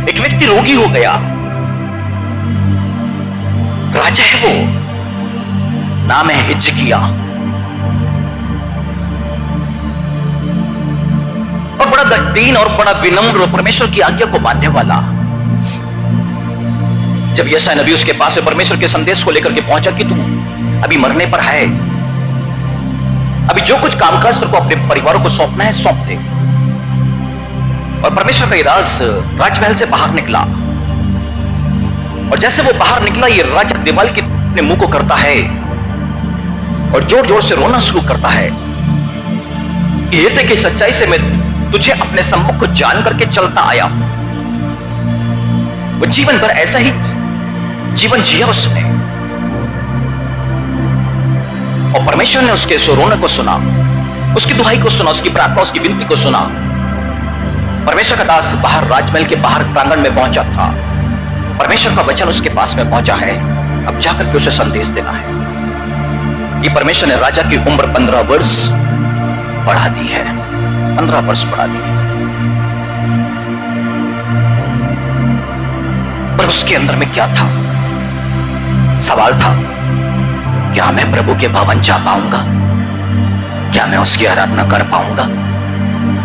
एक व्यक्ति रोगी हो गया, राजा है वो, नाम है हिजकिया, और बड़ा दीन और बड़ा विनम्र, परमेश्वर की आज्ञा को मानने वाला। जब यशायाह नबी उसके पास में परमेश्वर के संदेश को लेकर के पहुंचा कि तू अभी मरने पर है, अभी जो कुछ कामकाज तेरे को अपने परिवारों को सौंपना है सौंप दे। और परमेश्वर का ये दास राजमहल से बाहर निकला, और जैसे वो बाहर निकला, ये राजा दीवाल के अपने मुंह को करता है और जोर जोर से रोना शुरू करता है कि हृदय की सच्चाई से मैं तुझे अपने सम्मुख को जान करके चलता आया। वो जीवन भर ऐसा ही जीवन जिया उसने, और परमेश्वर ने उसके रोने को सुना, उसकी दुहाई को सुना, उसकी प्रार्थना, उसकी विनती को सुना। परमेश्वर का दास बाहर राजमहल के बाहर प्रांगण में पहुंचा था। परमेश्वर का वचन उसके पास में पहुंचा है, अब जाकर के उसे संदेश देना है। ये परमेश्वर ने राजा की उम्र 15 वर्ष बढ़ा दी है, 15 वर्ष बढ़ा दी है। पर उसके अंदर में क्या था? सवाल था, क्या मैं प्रभु के भवन जा पाऊंगा? क्या मैं उसकी आराधना कर पाऊंगा?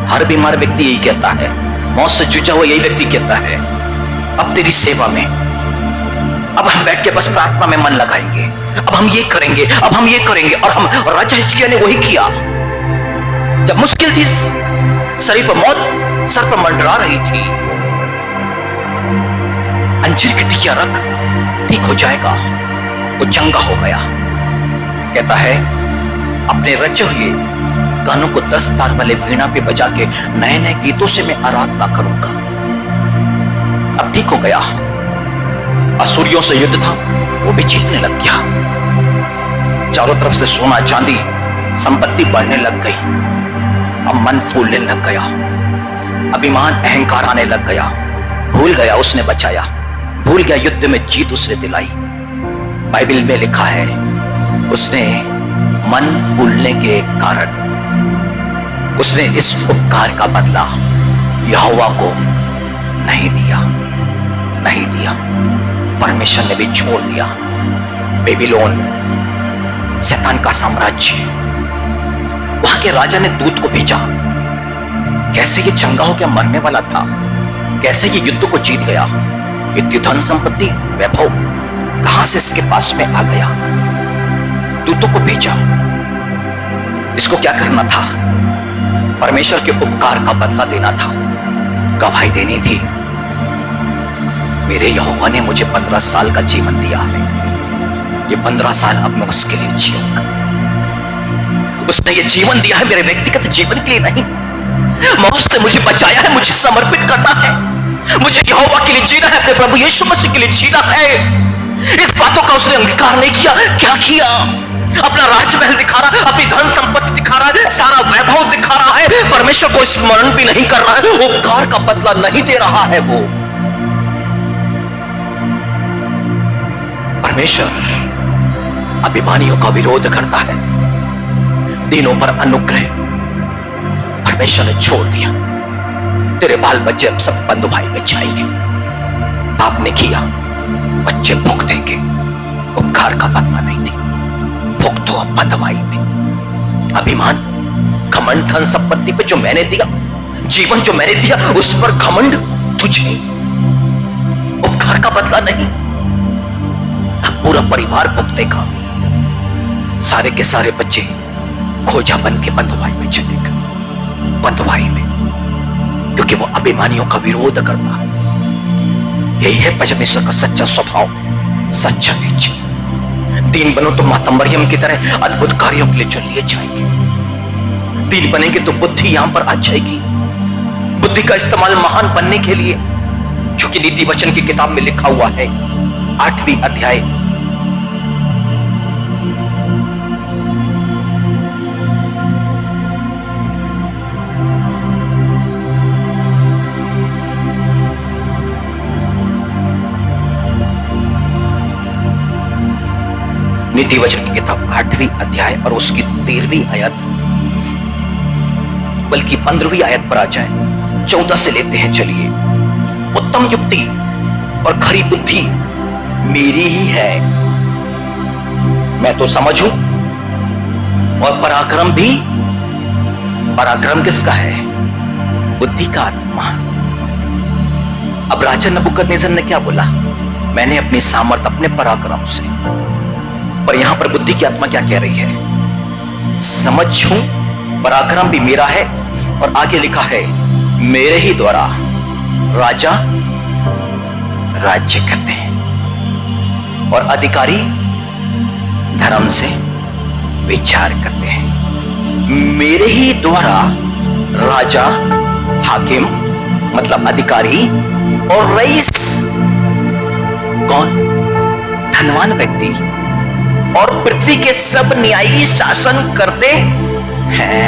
हर बीमार व्यक्ति यही कहता है, मौत से जूझा हुआ यही व्यक्ति कहता है, अब तेरी सेवा में, अब हम बैठ के बस प्रार्थना में मन लगाएंगे, अब हम ये करेंगे, अब हम ये करेंगे। और राजा हिजकिय्याह ने वही किया। जब मुश्किल थी, शरीर पर मौत सर पर मंडरा रही थी, अंजीर की टिकिया रख, ठीक हो जाएगा। वो चंगा हो गया। कहता है, अपने रचे हुए गानों को 10 तार वाले वीणा पे बजा के नए नए गीतों से मैं आराधना करूंगा। अब ठीक हो गया। असुरियों से युद्ध था, वो भी जीतने लग गया। चारों तरफ से सोना चांदी संपत्ति बढ़ने लग गई। अब मन फूलने लग गया, अभिमान अहंकार आने लग गया। भूल गया उसने बचाया, भूल गया युद्ध में जीत उसने दिलाई। बाइबल में लिखा है, उसने मन फूलने के कारण उसने इस उपकार का बदला यहोवा को नहीं दिया, नहीं दिया। परमेश्वर ने भी छोड़ दिया। बेबीलोन, शैतान का साम्राज्य, वहां के राजा ने दूत को भेजा। कैसे ये चंगा हो गया, मरने वाला था, कैसे ये युद्ध को जीत गया, इतनी धन संपत्ति वैभव कहां से इसके पास में आ गया? दूतों को भेजा। इसको क्या करना था? परमेश्वर के उपकार का बदला देना था, गवाही देनी थी। मेरे यहोवा ने मुझे 15 साल का जीवन दिया है, ये 15 साल अब मैं उसके लिए जीऊंगा। उसने ये जीवन दिया है मेरे व्यक्तिगत जीवन के लिए नहीं, मौत से मुझे बचाया है, मुझे समर्पित करना है, मुझे यहोवा के लिए जीना है, अपने प्रभु यीशु मसीह के लिए जीना है। इस बातों का उसने अंगीकार नहीं किया। क्या किया? अपना राजमहल दिखा रहा है, अपनी धन संपत्ति दिखा रहा है, सारा वैभव दिखा रहा है, परमेश्वर को स्मरण भी नहीं कर रहा है, उपकार का बदला नहीं दे रहा है। वो परमेश्वर अभिमानियों का विरोध करता है। दिनों पर अनुग्रह परमेश्वर ने छोड़ दिया। तेरे बाल बच्चे अब सब बंधुभाई में जाएंगे। पाप ने किया, बच्चे भुगतेंगे, उपकार का बदला नहीं दी, भुगतो अब बंधुभाई में। अभिमान, घमंड, धन संपत्ति पे जो मैंने दिया, जीवन जो मैंने दिया, उस पर घमंड तुझे, उपकार का बदला नहीं। अब पूरा परिवार भुगतेगा, सारे के सारे बच्चे खोजा बन के बंधुभाई में चलेगा, बंधुभाई में, क्योंकि वो अभिमानियों का विरोध करता है। यही है परमेश्वर का सच्चा स्वभाव, सच्चा नेचर। दीन बनो तो माता मरियम की तरह अद्भुत कार्यों के लिए चुन लिए जाएंगे। दीन बनेंगे तो बुद्धि यहां पर आ जाएगी, बुद्धि का इस्तेमाल महान बनने के लिए, क्योंकि नीति वचन की किताब में लिखा हुआ है 8वीं अध्याय नीति वचन की किताब 8वीं अध्याय और उसकी 13वीं आयत, बल्कि 15वीं आयत पर आ जाए। 14 से लेते हैं, चलिए। उत्तम युक्ति और खरी बुद्धि मेरी ही है, मैं तो समझूं, और पराक्रम भी। पराक्रम किसका है? बुद्धि का आत्मा। अब राजा नबूकदनेस्सर ने क्या बोला? मैंने अपनी सामर्थ, अपने पराक्रम से। पर यहां पर बुद्धि की आत्मा क्या कह रही है? समझ हूं, पराक्रम भी मेरा है, और आगे लिखा है मेरे ही द्वारा राजा राज्य करते हैं और अधिकारी धर्म से विचार करते हैं। मेरे ही द्वारा राजा, हाकिम मतलब अधिकारी, और रईस कौन? धनवान व्यक्ति, और पृथ्वी के सब न्यायी शासन करते हैं।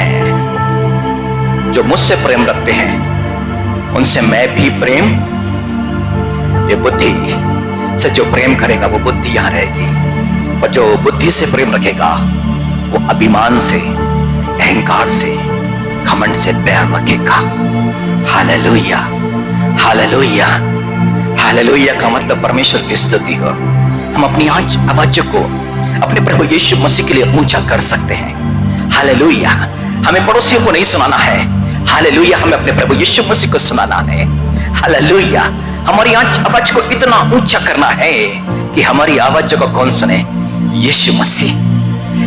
जो मुझसे प्रेम रखते हैं उनसे मैं भी प्रेम। ये बुद्धि से जो प्रेम करेगा वो बुद्धि यहां रहेगी, और जो बुद्धि से प्रेम रखेगा वो अभिमान से, अहंकार से, घमंड से पैर रखेगा। हालेलुया, हालेलुया, हालेलुया का मतलब परमेश्वर की स्तुति हो। हम अपनी आवाज को अपने प्रभु यीशु मसीह के लिए ऊंचा कर सकते हैं। हालेलुया। हमें पड़ोसियों को नहीं सुनाना है, हालेलुया, हमें अपने प्रभु यीशु मसीह को सुनाना है। हालेलुया। हमारी आवाज को इतना ऊंचा करना है कि हमारी आवाज को कौन सुने? यीशु मसीह।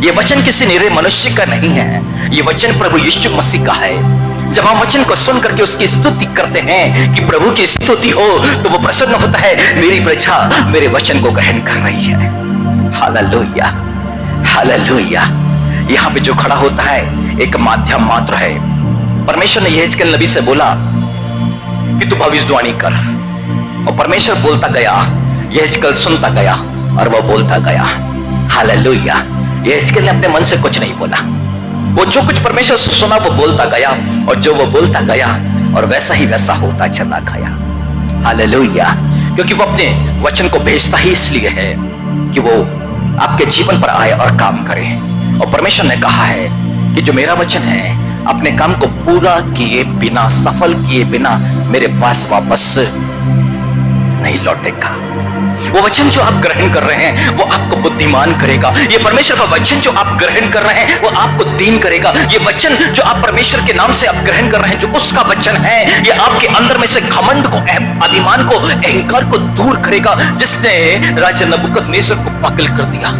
ये वचन किसी निरे मनुष्य का नहीं है, ये वचन प्रभु यीशु मसीह का है। जब हम वचन को सुन करके उसकी स्तुति करते हैं कि प्रभु की स्तुति हो, तो वो प्रसन्न होता है, मेरी प्रजा मेरे वचन को ग्रहण कर रही है। Hallelujah, hallelujah. यहाँ पे जो खड़ा होता है एक माध्यम मात्र है। परमेश्वर ने यहेजकेल नबी से बोला कि तू भविष्यवाणी कर, और परमेश्वर बोलता गया, यहेजकेल सुनता गया और वो बोलता गया। हालेलुया। यहेजकेल ने अपने मन से कुछ नहीं बोला, वो जो कुछ परमेश्वर से सुना वो बोलता गया, और जो वो बोलता गया और वैसा ही वैसा होता चला गया। हालेलुया। क्योंकि वो अपने वचन को भेजता ही इसलिए है कि वो आपके जीवन पर आए और काम करे। और परमेश्वर ने कहा है कि जो मेरा वचन है अपने काम को पूरा किए बिना, सफल किए बिना मेरे पास वापस नहीं लौटेगा। वो वचन जो आप ग्रहण कर रहे हैं वो आपको बुद्धिमान करेगा। ये परमेश्वर का वचन जो आप ग्रहण कर रहे हैं वो आपको दीन करेगा। ये वचन जो आप परमेश्वर के नाम से आप ग्रहण कर रहे हैं, जो उसका वचन है, ये आपके अंदर में से घमंड को, अभिमान को, अहंकार को दूर करेगा, जिसने राजा नबूकदनेस्सर को पागल कर दिया।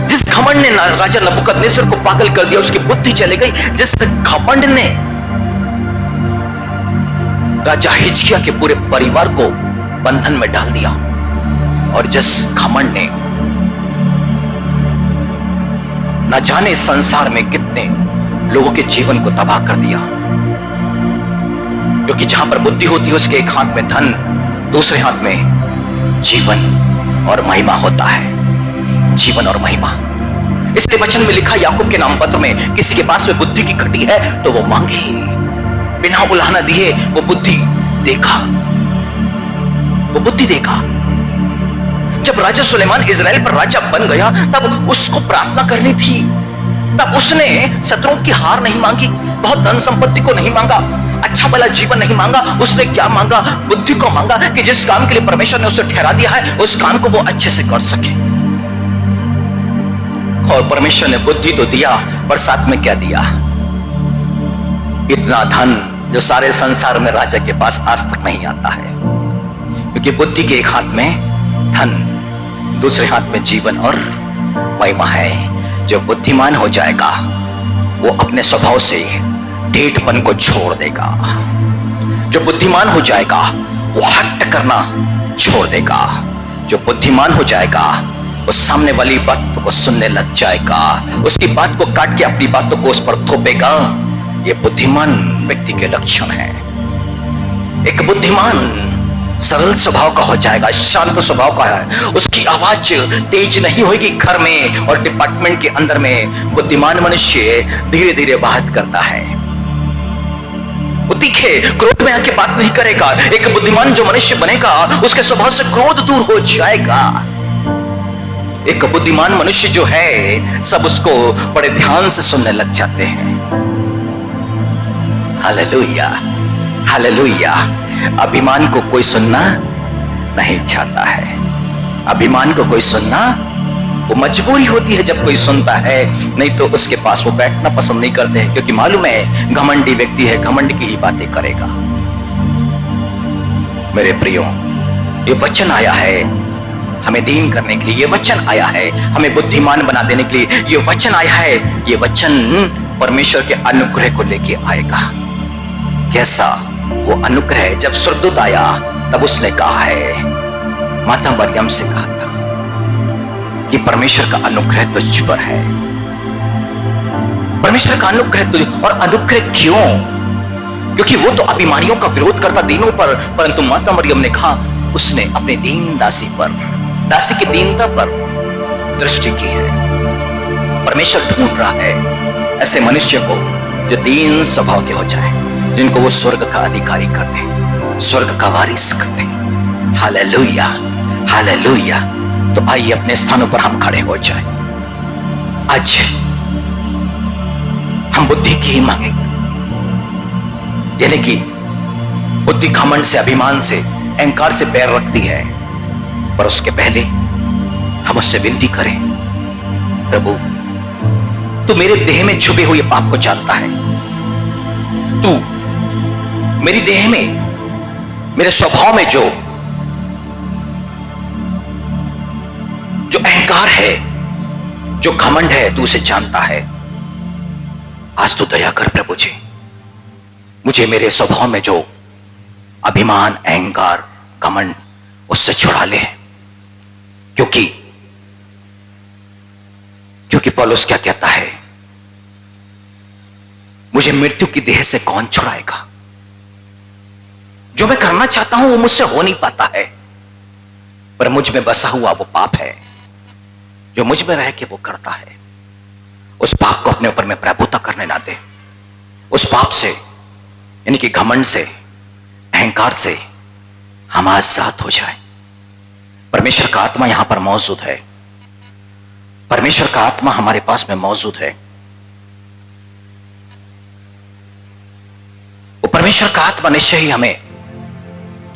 जिस घमंड ने राजा नबूकदनेस्सर को पागल कर दिया, उसकी बुद्धि चली गई। जिस घमंड ने राजा हिजकिय्याह के पूरे परिवार को बंधन में डाल दिया, और जिस घमंड ने न जाने संसार में कितने लोगों के जीवन को तबाह कर दिया। क्योंकि जहां पर बुद्धि होती है उसके एक हाथ में धन, दूसरे हाथ में जीवन और महिमा होता है। जीवन और महिमा। इसलिए वचन में लिखा, याकूब के नाम पत्र में, किसी के पास में बुद्धि की घटी है तो वो मांगे, बिना उलाहना दिए वो बुद्धि देखा, वो बुद्धि देखा। जब राजा सुलेमान इजराइल पर राजा बन गया तब उसको प्रार्थना करनी थी, तब उसने शत्रुओं की हार नहीं मांगी, बहुत धन संपत्ति को नहीं मांगा, अच्छा भला जीवन नहीं मांगा। उसने क्या मांगा? बुद्धि को मांगा कि जिस काम के लिए परमेश्वर ने उसे ठहरा दिया है उस काम को वो अच्छे से कर सके। और परमेश्वर ने बुद्धि तो दिया, पर साथ में क्या दिया? इतना धन जो सारे संसार में राजा के पास आज तक नहीं आता है। क्योंकि बुद्धि के एक हाथ में धन, दूसरे हाथ में जीवन और महिमा है। जो बुद्धिमान हो जाएगा वो अपने स्वभाव से ढेठपन को छोड़ देगा। जो बुद्धिमान हो जाएगा वो हट करना छोड़ देगा। जो बुद्धिमान हो जाएगा वो सामने वाली बात को सुनने लग जाएगा, उसकी बात को काट के अपनी बातों को उस पर थोपेगा। ये बुद्धिमान व्यक्ति के लक्षण है। एक बुद्धिमान सरल स्वभाव का हो जाएगा, शांत स्वभाव का है। उसकी आवाज तेज नहीं होगी घर में और डिपार्टमेंट के अंदर में। बुद्धिमान मनुष्य धीरे धीरे बात करता है, वो तीखे क्रोध में आके बात नहीं करेगा। एक बुद्धिमान जो मनुष्य बनेगा उसके स्वभाव से क्रोध दूर हो जाएगा। एक बुद्धिमान मनुष्य जो है सब उसको बड़े ध्यान से सुनने लग जाते हैं। Hallelujah, hallelujah. अभिमान को कोई सुनना नहीं चाहता है। अभिमान को कोई सुनना, वो मजबूरी होती है जब कोई सुनता है, नहीं तो उसके पास वो बैठना पसंद नहीं करते हैं, क्योंकि मालूम है घमंडी व्यक्ति है, घमंड की ही बातें करेगा। मेरे प्रियो, ये वचन आया है हमें दीन करने के लिए, ये वचन आया है हमें बुद्धिमान बना देने के लिए, ये वचन आया है, ये वचन परमेश्वर के अनुग्रह को लेके आएगा। कैसा वो अनुग्रह? जब स्वर्गदूत आया तब उसने कहा है, माता मरियम से कहा था कि परमेश्वर का अनुग्रह तुझ पर है। परमेश्वर का अनुग्रह तुझ, और अनुग्रह क्यों? क्योंकि वो तो अभिमानियों का विरोध करता दीनों पर, परंतु माता मरियम ने कहा, उसने अपने दीन दासी पर, दासी की दीनता पर दृष्टि की है। परमेश्वर ढूंढ रहा है ऐसे मनुष्य को जो दीन स्वभाव के हो जाए, जिनको वो स्वर्ग का अधिकारी कर दे, स्वर्ग का वारिस कर दे। Hallelujah, hallelujah. तो आइए अपने स्थानों पर हम खड़े हो जाए। आज हम बुद्धि की ही मांगेंगे, यानी कि बुद्धि घमंड से, अभिमान से, अहंकार से पैर रखती है, पर उसके पहले हम उससे विनती करें, प्रभु तू मेरे देह में छुपे हुए पाप को जानता है। तू मेरी देह में, मेरे स्वभाव में जो अहंकार है, जो घमंड है, तू उसे जानता है। आज तो दया कर प्रभु जी, मुझे मेरे स्वभाव में जो अभिमान, अहंकार, घमंड, उससे छुड़ा ले। क्योंकि पौलुस क्या कहता है, मुझे मृत्यु की देह से कौन छुड़ाएगा? जो मैं करना चाहता हूं वो मुझसे हो नहीं पाता है, पर मुझ में बसा हुआ वो पाप है जो मुझ में रह के वो करता है। उस पाप को अपने ऊपर में प्रभुता करने ना दे। उस पाप से, यानी कि घमंड से, अहंकार से हम आजाद हो जाए। परमेश्वर का आत्मा यहां पर मौजूद है। परमेश्वर का आत्मा हमारे पास में मौजूद है। वो परमेश्वर का आत्मा निश्चय ही हमें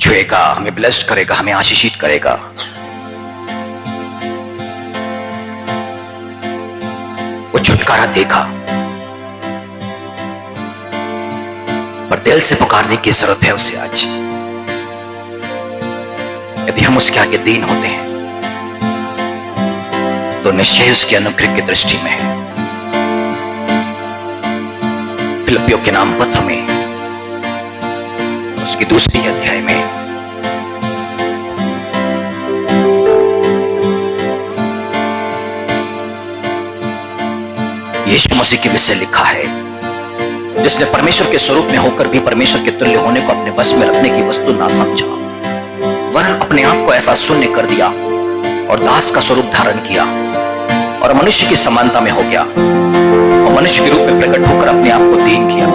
छुएगा, हमें ब्लेस्ड करेगा, हमें आशीषित करेगा। वो छुटकारा देगा, पर दिल से पुकारने की जरूरत है उसे आज। यदि हम उसके आगे दीन होते हैं तो निश्चय उसके अनुग्रह की दृष्टि में है। फिलिपियों के नाम पत्र में उसकी दूसरी अध्याय में यीशु मसीह के विषय लिखा है, जिसने परमेश्वर के स्वरूप में होकर भी परमेश्वर के तुल्य होने को अपने बस में रखने की वस्तु ना समझा, वरन अपने आप को ऐसा शून्य कर दिया और दास का स्वरूप धारण किया और मनुष्य की समानता में हो गया और मनुष्य के रूप में प्रकट होकर अपने आप को दीन किया,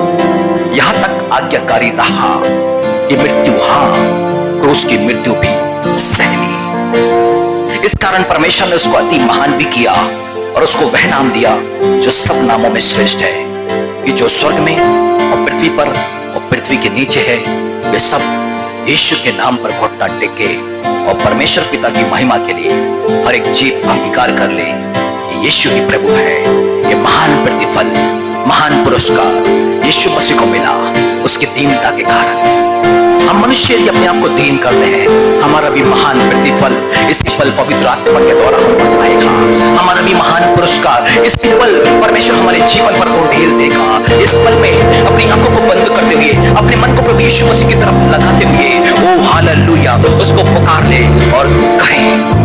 यहां तक आज्ञाकारी रहा कि मृत्यु, हां क्रूस की मृत्यु भी सह ली। इस कारण परमेश्वर ने उसको अति महान भी किया और उसको वह नाम दिया जो सब नामों में श्रेष्ठ है, कि जो स्वर्ग में और पृथ्वी पर और पृथ्वी के नीचे है, वे सब यीशु के नाम पर घुटना टेके और परमेश्वर पिता की महिमा के लिए हर एक जीव अंगीकार कर ले कि यीशु ही प्रभु है। ये महान प्रतिफल, महान पुरस्कार यीशु मसीह को मिला उसकी दीनता के कारण। हम मनुष्य यदि अपने आप को दीन करते हैं, हमारा भी महान प्रतिफल इसी पल पवित्र आत्मा के द्वारा हम पर आएगा। हमारा भी महान पुरस्कार इसी पल परमेश्वर हमारे जीवन पर उड़ेल देगा। इस पल में अपनी आंखों को बंद करते हुए, अपने मन को प्रभु यीशु मसीह की तरफ लगाते हुए, ओ हालेलुया, उसको पुकार ले और कहें,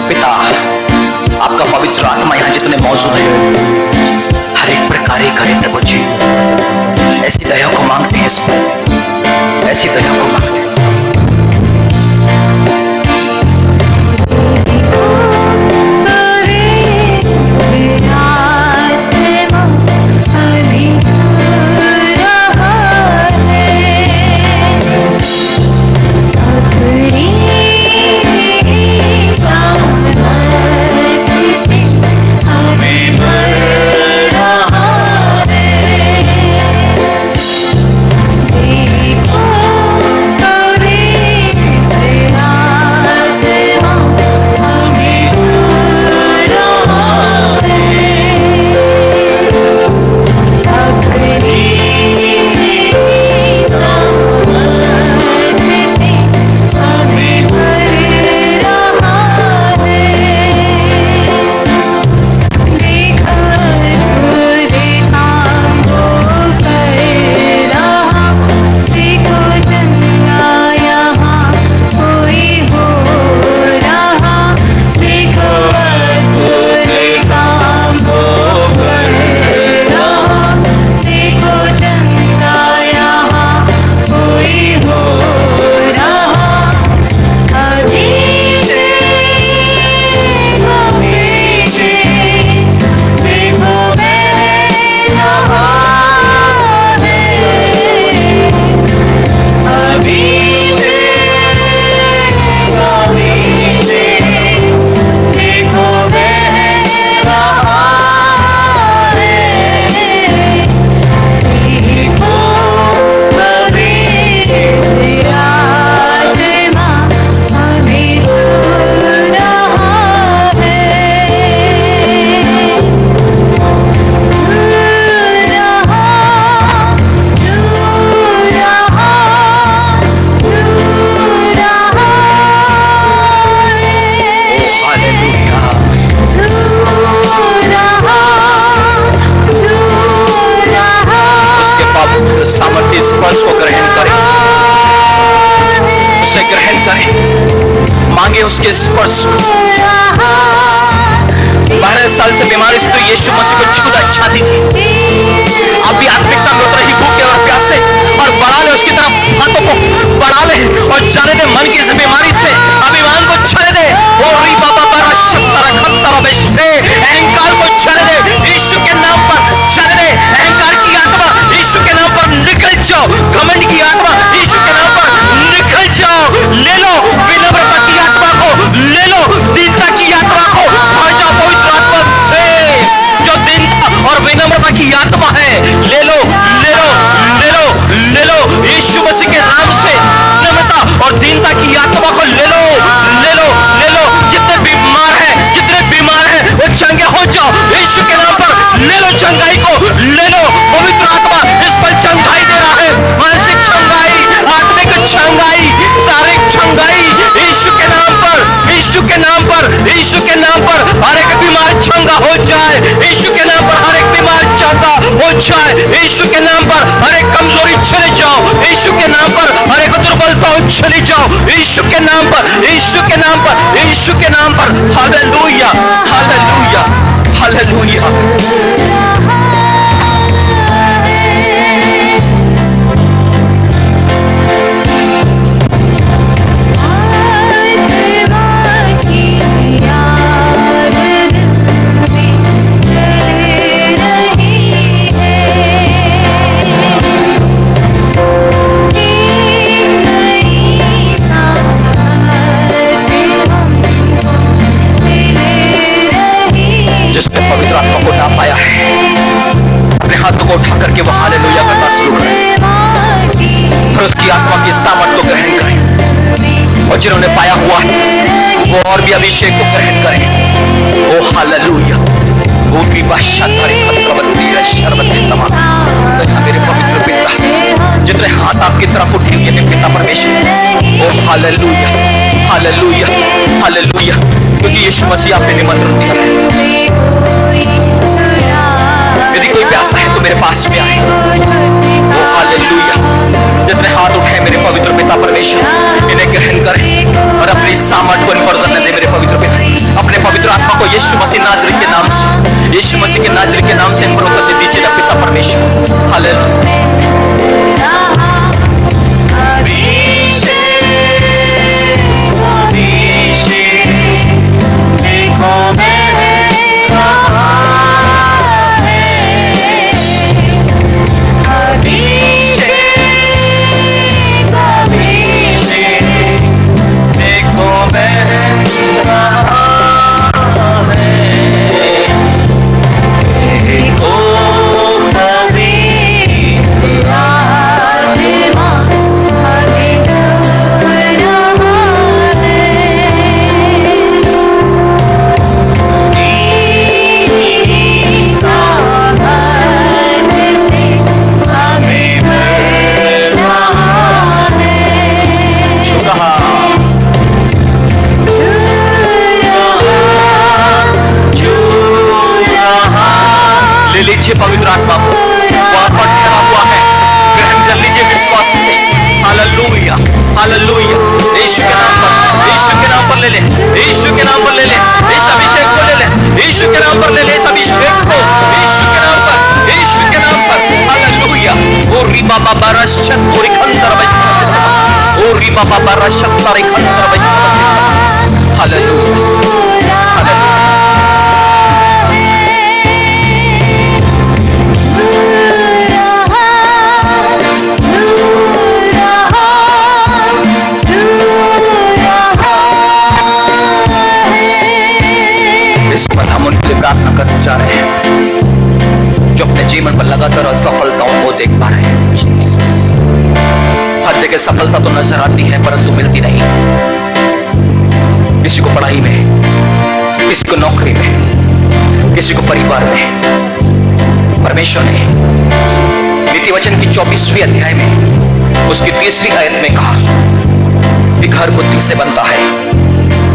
पिता, आपका पवित्र आत्मा यहाँ जितने मौजूद है, हर एक पर कार्य करे प्रभु जी। ऐसी दया को मांगते हैं, इसमें ऐसी दया को मांगते हैं। उसके स्पर्श। 12 साल से बीमार स्त्री यीशु मसीह को छूना चाहती थी। आप भी आत्मिकता में उतरे ही भूखे और प्यासे और बढ़ा ले उसकी तरफ हाथों को बढ़ा ले और जाने दे मन की इस बीमारी से अभिमान को छाने दे। अहंकार को छाने दे यीशु के नाम पर, छाने दे अहंकार की आत्मा यीशु के नाम पर निकल जाओ। घमंड की आत्मा यीशु के नाम पर निकल जाओ। ले लो विनम्रता की आत्मा को, ले लो दीनता की आत्मा को, भर जाओ पवित्र आत्मा से जो दीनता और विनम्रता की आत्मा है। ले लो ले लो ले लो ले लो यीशु मसीह के नाम से विनम्रता और दीनता की आत्मा को ले लो ले लो ले लो। जितने बीमार हैं वो चंगे हो जाओ यीशु के नाम पर। ले लो चंगाई को, ले लो पवित्र आत्मा इस पर चंगाई दे रहा है। मानसिक चंगाई, आत्मिक चंगाई, शारीरिक चंगाई यीशु के नाम पर, यीशु के नाम पर, यीशु के नाम पर हर एक बीमार चंगा हो जाए। यीशु के नाम पर हर एक बीमार चंगा हो जाए। यीशु के नाम पर हर एक कमजोरी चले जाओ। यीशु के नाम पर हर एक दुर्बलता चली जाओ। यीशु के नाम पर, यीशु के नाम पर, यीशु के नाम पर। हालेलुया हालेलुया हालेलुया। उठा करके वो हालेलुया करना शुरू करें और उसकी आत्मा की सामर्थ को ग्रहण करें। और जिन्होंने पाया हुआ है वो और भी अभिषेक को ग्रहण करें। ओ हालेलुया। वो भी बादशाह शर्बती तमाम मेरे पवित्र पिता, जितने हाथ आपकी तरफ उठेंगे पिता परमेश्वर। ओ हालेलुया हालेलुया हालेलुया। क्योंकि यीशु मसीह आपने निमंत्रण दिया है। यदि कोई प्यासा है तो मेरे पास में आए। ओ हालेलुया। जितने हाथ उठाए मेरे पवित्र पिता परमेश्वर, इन्हें ग्रहण करें और अपनी सामर्थ को इन पर दे मेरे पवित्र पिता। आत्मा को यीशु मसीह नाज़री के नाम से, यीशु मसीह के नाज़री के नाम से बरकत दे दीजिए ना पिता परमेश्वर। हालेलुया। पवित्र आत्मा को वहां पर ठहरा हुआ है, ग्रहण कर लीजिए विश्वास से। Hallelujah, hallelujah. यीशु के नाम पर, यीशु के नाम पर ले ले, यीशु के नाम पर ले ले, इस अभिषेक को ले ले, यीशु के नाम पर ले ले, इस अभिषेक को, यीशु के नाम पर, यीशु के नाम पर। हालेलुया। ओ रीबा बाबा रशत तोरी खंतर बजा, ओ रीबा बाबा रशत तारी खंतर बजा। Hallelujah, hallelujah. हम उनके लिए प्रार्थना करने जा रहे हैं जो अपने जीवन पर लगातार असफलताओं को देख पा रहे हैं। हर जगह सफलता तो नजर आती है परंतु मिलती नहीं। किसी को पढ़ाई में, किसी को नौकरी में, किसी को परिवार में। परमेश्वर ने नीति वचन की 24वीं अध्याय में उसकी 3री आयत में कहा कि घर बुद्धि से बनता है,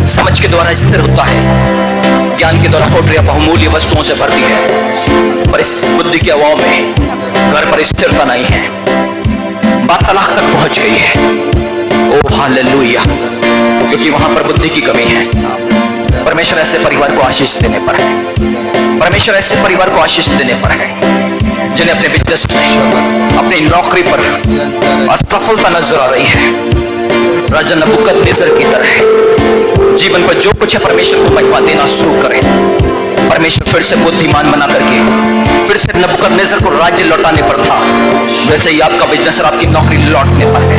समझ के द्वारा स्थिर होता है, ज्ञान के द्वारा कोठरियां बहुमूल्य वस्तुओं से भरती है, पर इस बुद्धि के अभाव में घर पर स्थिरता नहीं है, बात तलाक तक पहुंच गई है। ओ हालेलुया, क्योंकि वहां पर बुद्धि की कमी है। परमेश्वर ऐसे परिवार को आशीष देने पर है, परमेश्वर ऐसे परिवार को आशीष देने पर है जिन्हें अपने बिजनेस में, अपनी नौकरी पर असफलता नजर आ रही है। राजा नबूकदनेस्सर की तरह जीवन पर जो कुछ है परमेश्वर को महिमा देना शुरू करें। परमेश्वर फिर से बुद्धिमान बना करके फिर से नबूकदनेस्सर को राज्य लौटाने पर था, वैसे ही आपका बिजनेस और आपकी नौकरी लौटने पर है।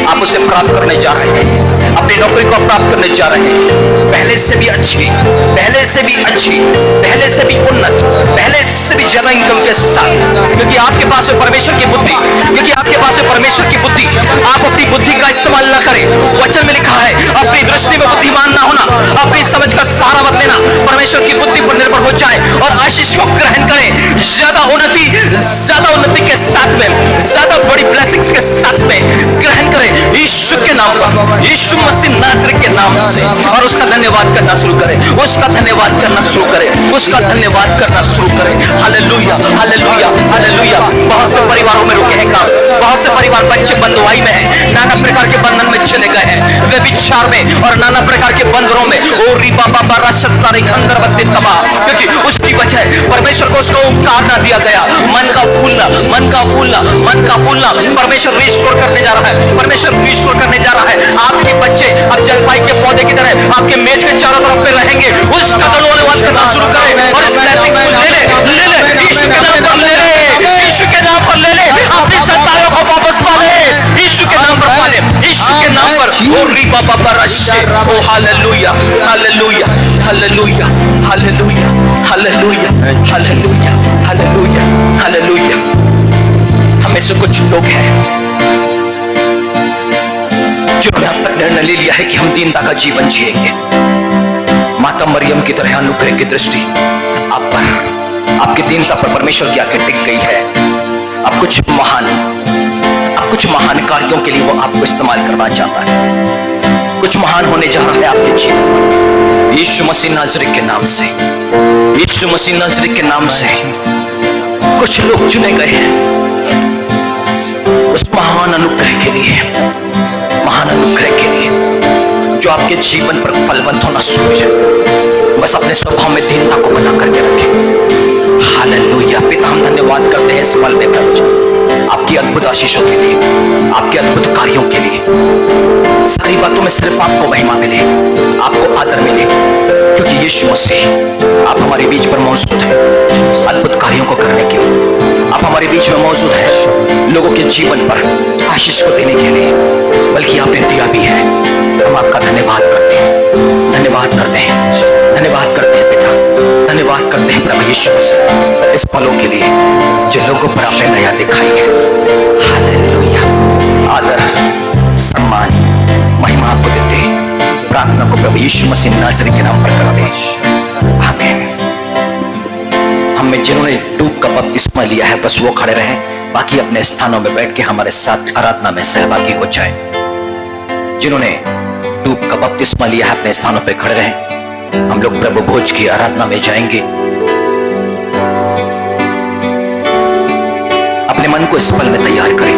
आप उसे प्राप्त करने जा रहे हैं, अपनी नौकरी को प्राप्त करने जा रहे हैं, पहले से भी अच्छी, पहले से भी अच्छी, पहले से भी उन्नत, पहले से भी ज्यादा इनकम के साथ, क्योंकि आपके पास है परमेश्वर की बुद्धि, क्योंकि आपके पास है परमेश्वर की बुद्धि। आप अपनी बुद्धि का इस्तेमाल न करें। वचन में लिखा है अपनी दृष्टि में बुद्धिमान ना होना, अपनी समझ का सहारा मत लेना, परमेश्वर की बुद्धि पर निर्भर हो जाए और आशीष को ग्रहण करें। ज्यादा उन्नति के साथ में, ज्यादा बड़ी ब्लेसिंग्स के साथ में ग्रहण करें यीशु के नाम पर, यीशु मसीह नाज़री के नाम से, और उसका धन्यवाद करना शुरू करें, उसका धन्यवाद करना शुरू करें, उसका धन्यवाद करना शुरू करें। हालेलुया, हालेलुया, हालेलुया। बहुत से परिवारों में रुके हैं काम, बहुत से परिवार बच्चे बंधुआई में हैं, नाना प्रकार के बंधन में चले गए हैं, वे विचार में और नाना प्रकार के बंधनों में। ओ रीबा बाबा रशतारी खंडर बत्ती तबाह, क्योंकि उसकी वजह परमेश्वर को उसको उपकार ना दिया गया। मन का फूलना, मन का फूलना, मन का फूलना परमेश्वर रिस्टोर करने जा रहा है, परमेश्वर रिस्टोर करने जा रहा है। आपके बच्चे अब जलपाई के पौधे की तरह आपके मेज के चारों तरफ पे रहेंगे। उसका धन्यवाद करना शुरू करें और इस ब्लेसिंग को ले ले, ले ले, यीशु के नाम पर ले ले, यीशु के नाम पर ले ले, अपनी संतानों को वापस पाले, यीशु के नाम पर पाले, यीशु के नाम पर। ओ रीबा बाबा रशे, ओ हालेलुया, हालेलुया, हालेलुया, हालेलुया, हालेलुया, हालेलुया, हालेलुया, हालेलुया। हमें से कुछ लोग हैं जिन्होंने अब तक निर्णय ले लिया है कि हम दीनता का जीवन जिएंगे। माता मरियम की तरह अनुग्रह की दृष्टि आप पर, आपकी दीनता पर परमेश्वर की आंखें टिक गई है। अब कुछ महान कार्यों के लिए वो आपको इस्तेमाल करना चाहता है। कुछ महान होने जा रहा है आपके जीवन में, यीशु मसीह नाज़री के नाम से, यीशु मसीह नाज़री के नाम से। कुछ लोग चुने गए हैं उस महान अनुग्रह के लिए, महान अनुग्रह के लिए जो आपके जीवन पर फलवंत होना शुरू है। बस अपने स्वभाव में दीनता को बना करके रखें। हालेलुया। पिता, हम धन्यवाद करते हैं इस पल में प्रभु जी, आपकी अद्भुत आशीषों के लिए, आपके अद्भुत कार्यों के लिए। सारी बातों में सिर्फ आपको महिमा मिले, आपको आदर मिले, क्योंकि यीशु मसीह आप हमारे बीच पर मौजूद हैं अद्भुत कार्यों को करने के लिए। आप हमारे बीच में मौजूद हैं लोगों के जीवन पर आशीष को देने के लिए, बल्कि आपने दिया भी है। हम आपका धन्यवाद करते हैं, धन्यवाद करते हैं, धन्यवाद करते हैं पिता, धन्यवाद करते हैं प्रभु यीशु मसीह इस पलों के लिए जो लोगों पर आपने दया दिखाई है। हालेलुया। आदर, सम्मान, महिमा आपको देते हैं। प्रार्थना को प्रभु यीशु मसीह नाज़री के नाम पर करते हैं। आमीन। हम में जिन्होंने डूब का बपतिस्मा लिया है बस वो खड़े रहें, बाकी अपने स्थानों में बैठ के हमारे साथ आराधना में सहभागी हो जाएं। जिन्होंने डूब का बपतिस्मा लिया है अपने स्थानों पे खड़े रहें। हम लोग प्रभु भोज की आराधना में जाएंगे। अपने मन को इस पल में तैयार करें,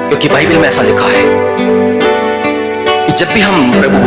क्योंकि बाइबल में ऐसा लिखा है कि जब भी हम प्रभु